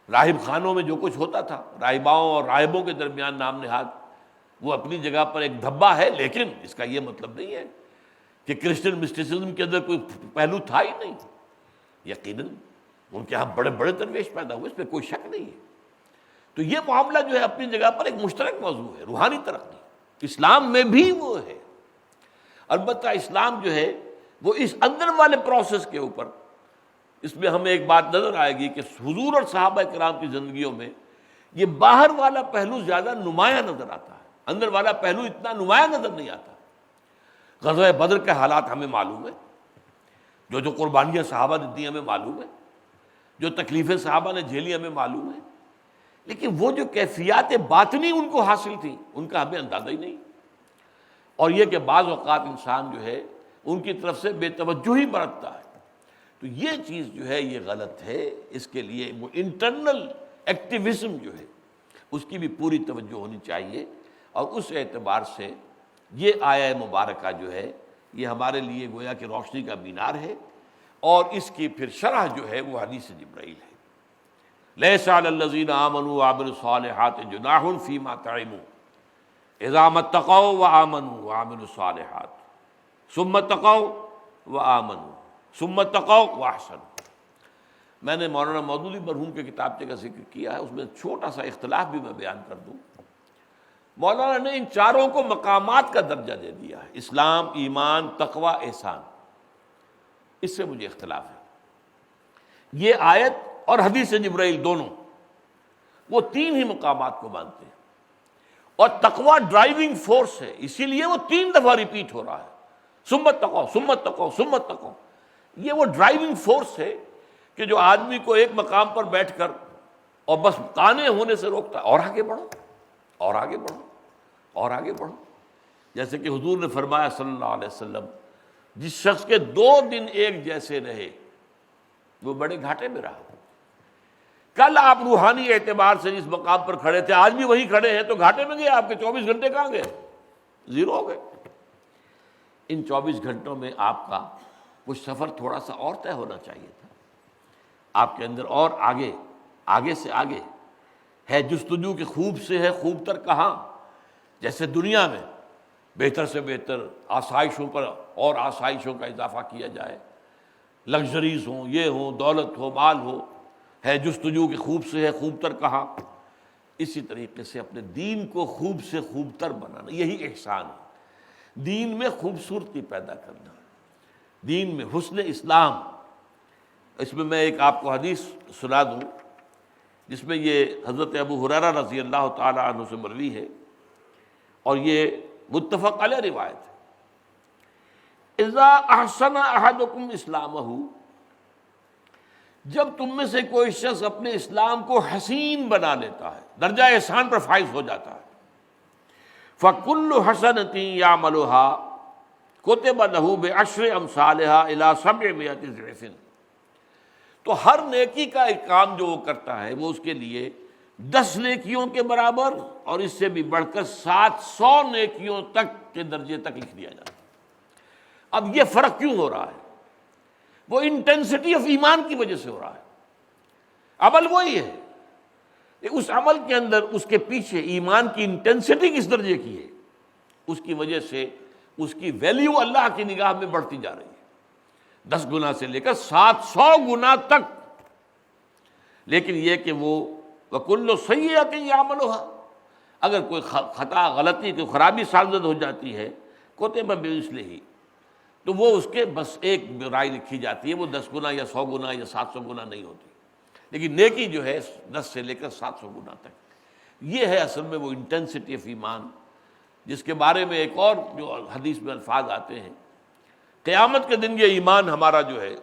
[SPEAKER 2] راہب خانوں میں جو کچھ ہوتا تھا، راہباؤں اور راہبوں کے درمیان نام نہاد، وہ اپنی جگہ پر ایک دھبا ہے، لیکن اس کا یہ مطلب نہیں ہے کہ کرسچین مسٹسزم کے اندر کوئی پہلو تھا ہی نہیں۔ یقیناً ان کے ہاں بڑے بڑے درویش پیدا ہوئے، اس پہ کوئی شک نہیں ہے۔ تو یہ معاملہ جو ہے اپنی جگہ پر ایک مشترک موضوع ہے، روحانی ترقی اسلام میں بھی وہ ہے۔ البتہ اسلام جو ہے وہ اس اندر والے پروسیس کے اوپر، اس میں ہمیں ایک بات نظر آئے گی کہ حضور اور صحابہ کرام کی زندگیوں میں یہ باہر والا پہلو زیادہ نمایاں نظر آتا ہے، اندر والا پہلو اتنا نمایاں نظر نہیں آتا۔ غزوہ بدر کے حالات ہمیں معلوم ہے، جو قربانیاں صحابہ نے دی ہمیں معلوم ہے، جو تکلیفیں صحابہ نے جھیلی ہمیں معلوم ہے، لیکن وہ جو کیفیات باطنی ان کو حاصل تھی ان کا ہمیں اندازہ ہی نہیں۔ اور یہ کہ بعض اوقات انسان جو ہے ان کی طرف سے بے توجہی برتتا ہے، تو یہ چیز جو ہے یہ غلط ہے، اس کے لیے وہ انٹرنل ایکٹیویزم جو ہے اس کی بھی پوری توجہ ہونی چاہیے، اور اس اعتبار سے یہ آیہ مبارکہ جو ہے یہ ہمارے لیے گویا کہ روشنی کا مینار ہے، اور اس کی پھر شرح جو ہے وہ حدیث جبرائیل ہے۔ لیس علی الذین آمنوا وعملوا الصالحات جناح فیما طعموا اذا ما اتقوا وآمنوا وعملوا الصالحات ثم اتقوا وآمنوا ثم اتقوا واحسنوا۔ میں نے مولانا مودودی مرحوم کے کتابچے کا ذکر کیا ہے، اس میں چھوٹا سا اختلاف بھی میں بیان کر دوں۔ مولانا نے ان چاروں کو مقامات کا درجہ دے دیا ہے، اسلام، ایمان، تقوی، احسان۔ اس سے مجھے اختلاف ہے۔ یہ آیت اور حدیث جبرائیل دونوں وہ تین ہی مقامات کو مانتے ہیں، اور تقوی ڈرائیونگ فورس ہے، اسی لیے وہ 3 دفعہ ریپیٹ ہو رہا ہے، سمت تقو سمت تقو سمت تقو۔ یہ وہ ڈرائیونگ فورس ہے کہ جو آدمی کو ایک مقام پر بیٹھ کر اور بس قانع ہونے سے روکتا ہے، اور آگے بڑھو اور آگے بڑھو اور آگے بڑھو۔ جیسے کہ حضور نے فرمایا صلی اللہ علیہ وسلم، جس شخص کے 2 دن ایک جیسے رہے وہ بڑے گھاٹے میں رہا۔ کل آپ روحانی اعتبار سے جس مقام پر کھڑے تھے آج بھی وہیں کھڑے ہیں، تو گھاٹے میں گئے، آپ کے 24 گھنٹے کہاں گئے؟ زیرو ہو گئے۔ ان 24 گھنٹوں میں آپ کا کچھ سفر تھوڑا سا اور طے ہونا چاہیے تھا، آپ کے اندر اور آگے سے آگے ہے جستجو کہ خوب سے ہے خوب تر کہاں۔ جیسے دنیا میں بہتر سے بہتر آسائشوں پر اور آسائشوں کا اضافہ کیا جائے، لگژریز ہوں، یہ ہوں، دولت ہو، مال ہو، ہے جستجو کہ خوب سے ہے خوب تر کہاں۔ اسی طریقے سے اپنے دین کو خوب سے خوب تر بنانا، یہی احسان ہے، دین میں خوبصورتی پیدا کرنا، دین میں حسن اسلام۔ اس میں میں ایک آپ کو حدیث سنا دوں جس میں یہ حضرت ابو ہریرہ رضی اللہ تعالی عنہ سے مروی ہے، اور یہ متفق علیہ روایت ہے۔ اذا احسن احدکم اسلامہ، جب تم میں سے کوئی شخص اپنے اسلام کو حسین بنا لیتا ہے، درجہ احسان پر فائز ہو جاتا ہے، فَكُلُّ حَسَنَةٍ يَعْمَلُهَا كُتِبَ لَهُ بِعَشْرِ أَمْثَالِهَا إِلَىٰ 700 ضِعْفٍ۔ تو ہر نیکی کا ایک کام جو وہ کرتا ہے وہ اس کے لیے 10 نیکیوں کے برابر اور اس سے بھی بڑھ کر 700 نیکیوں تک کے درجے تک لکھ دیا جاتا ہے۔ اب یہ فرق کیوں ہو رہا ہے؟ وہ انٹینسٹی آف ایمان کی وجہ سے ہو رہا ہے۔ عمل وہی ہے، اس عمل کے اندر اس کے پیچھے ایمان کی انٹینسٹی کس درجے کی ہے، اس کی وجہ سے اس کی ویلیو اللہ کی نگاہ میں بڑھتی جا رہی ہے، 10 گنا سے لے کر 700 گنا تک۔ لیکن یہ کہ وہ وَكُلُّ سَيِّئَةٍ يَعْمَلُهَا، اگر کوئی خطا، غلطی، کوئی خرابی سرزد ہو جاتی ہے، كُتِبَ بِمِثْلِهِ، تو وہ اس کے بس ایک برائی لکھی جاتی ہے، وہ 10 گنا یا 100 گنا یا 700 گنا نہیں ہوتی، لیکن نیکی جو ہے 10 سے لے کر 700 گنا تک۔ یہ ہے اصل میں وہ انٹینسٹی آف ایمان، جس کے بارے میں ایک اور جو حدیث میں الفاظ آتے ہیں، قیامت کے دن یہ ایمان ہمارا جو ہے،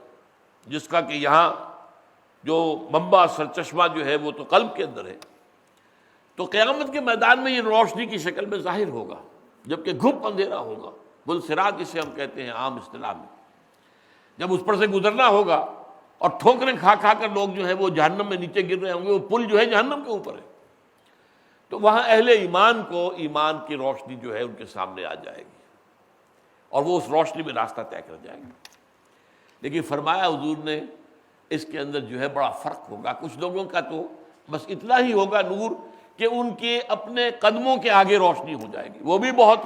[SPEAKER 2] جس کا کہ یہاں جو منبع سرچشمہ جو ہے وہ تو قلب کے اندر ہے، تو قیامت کے میدان میں یہ روشنی کی شکل میں ظاہر ہوگا، جبکہ گھپ اندھیرا ہوگا، بلصراط جسے ہم کہتے ہیں عام اصطلاح میں۔ جب اس پر سے گزرنا ہوگا اور ٹھوکریں کھا کھا کر لوگ جو ہے وہ جہنم میں نیچے گر رہے ہوں گے، وہ پل جو ہے جہنم کے اوپر ہے، تو وہاں اہل ایمان کو ایمان کی روشنی جو ہے ان کے سامنے آ جائے گی، اور وہ اس روشنی میں راستہ طے کر جائیں گے۔ لیکن فرمایا حضور نے اس کے اندر جو ہے بڑا فرق ہوگا، کچھ لوگوں کا تو بس اتنا ہی ہوگا نور کہ ان کے اپنے قدموں کے آگے روشنی ہو جائے گی، وہ بھی بہت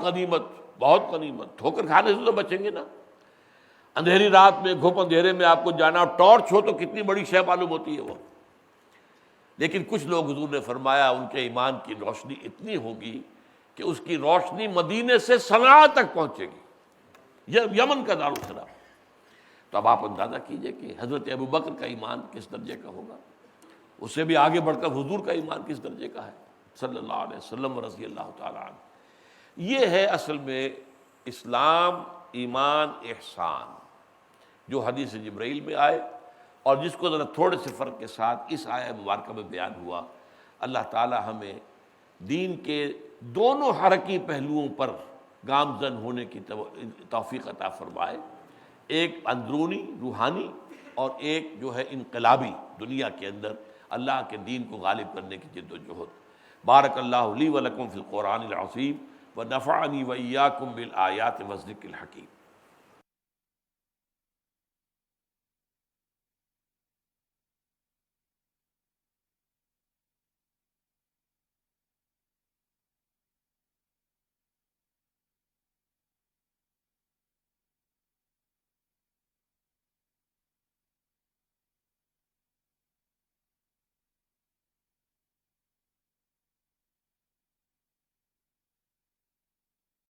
[SPEAKER 2] غنیمت، ٹھوکر کھانے سے تو بچیں گے نا، اندھیری رات میں گھپ اندھیرے میں آپ کو جانا، ٹارچ ہو تو کتنی بڑی شے معلوم ہوتی ہے وہ۔ لیکن کچھ لوگ حضور نے فرمایا ان کے ایمان کی روشنی اتنی ہوگی کہ اس کی روشنی مدینے سے صنعاء تک پہنچے گی، یمن کا دارالسلام۔ تو اب آپ اندازہ کیجئے کہ حضرت ابوبکر کا ایمان کس درجے کا ہوگا، اس سے بھی آگے بڑھ کر حضور کا ایمان کس درجے کا ہے صلی اللہ علیہ وسلم رضی اللہ تعالیٰ عنہ۔ یہ ہے اصل میں اسلام، ایمان، احسان، جو حدیث جبرائیل میں آئے اور جس کو ذرا تھوڑے سے فرق کے ساتھ اس آیہ مبارکہ میں بیان ہوا۔ اللہ تعالی ہمیں دین کے دونوں حرکی پہلوؤں پر گامزن ہونے کی توفیق عطا فرمائے، ایک اندرونی روحانی اور ایک جو ہے انقلابی دنیا کے اندر اللہ کے دین کو غالب کرنے کی جد و جہد۔ بارک اللہ لی و لکم فی القرآن العظیم ونفعنی وإیاکم بالآیات والذکر الحکیم۔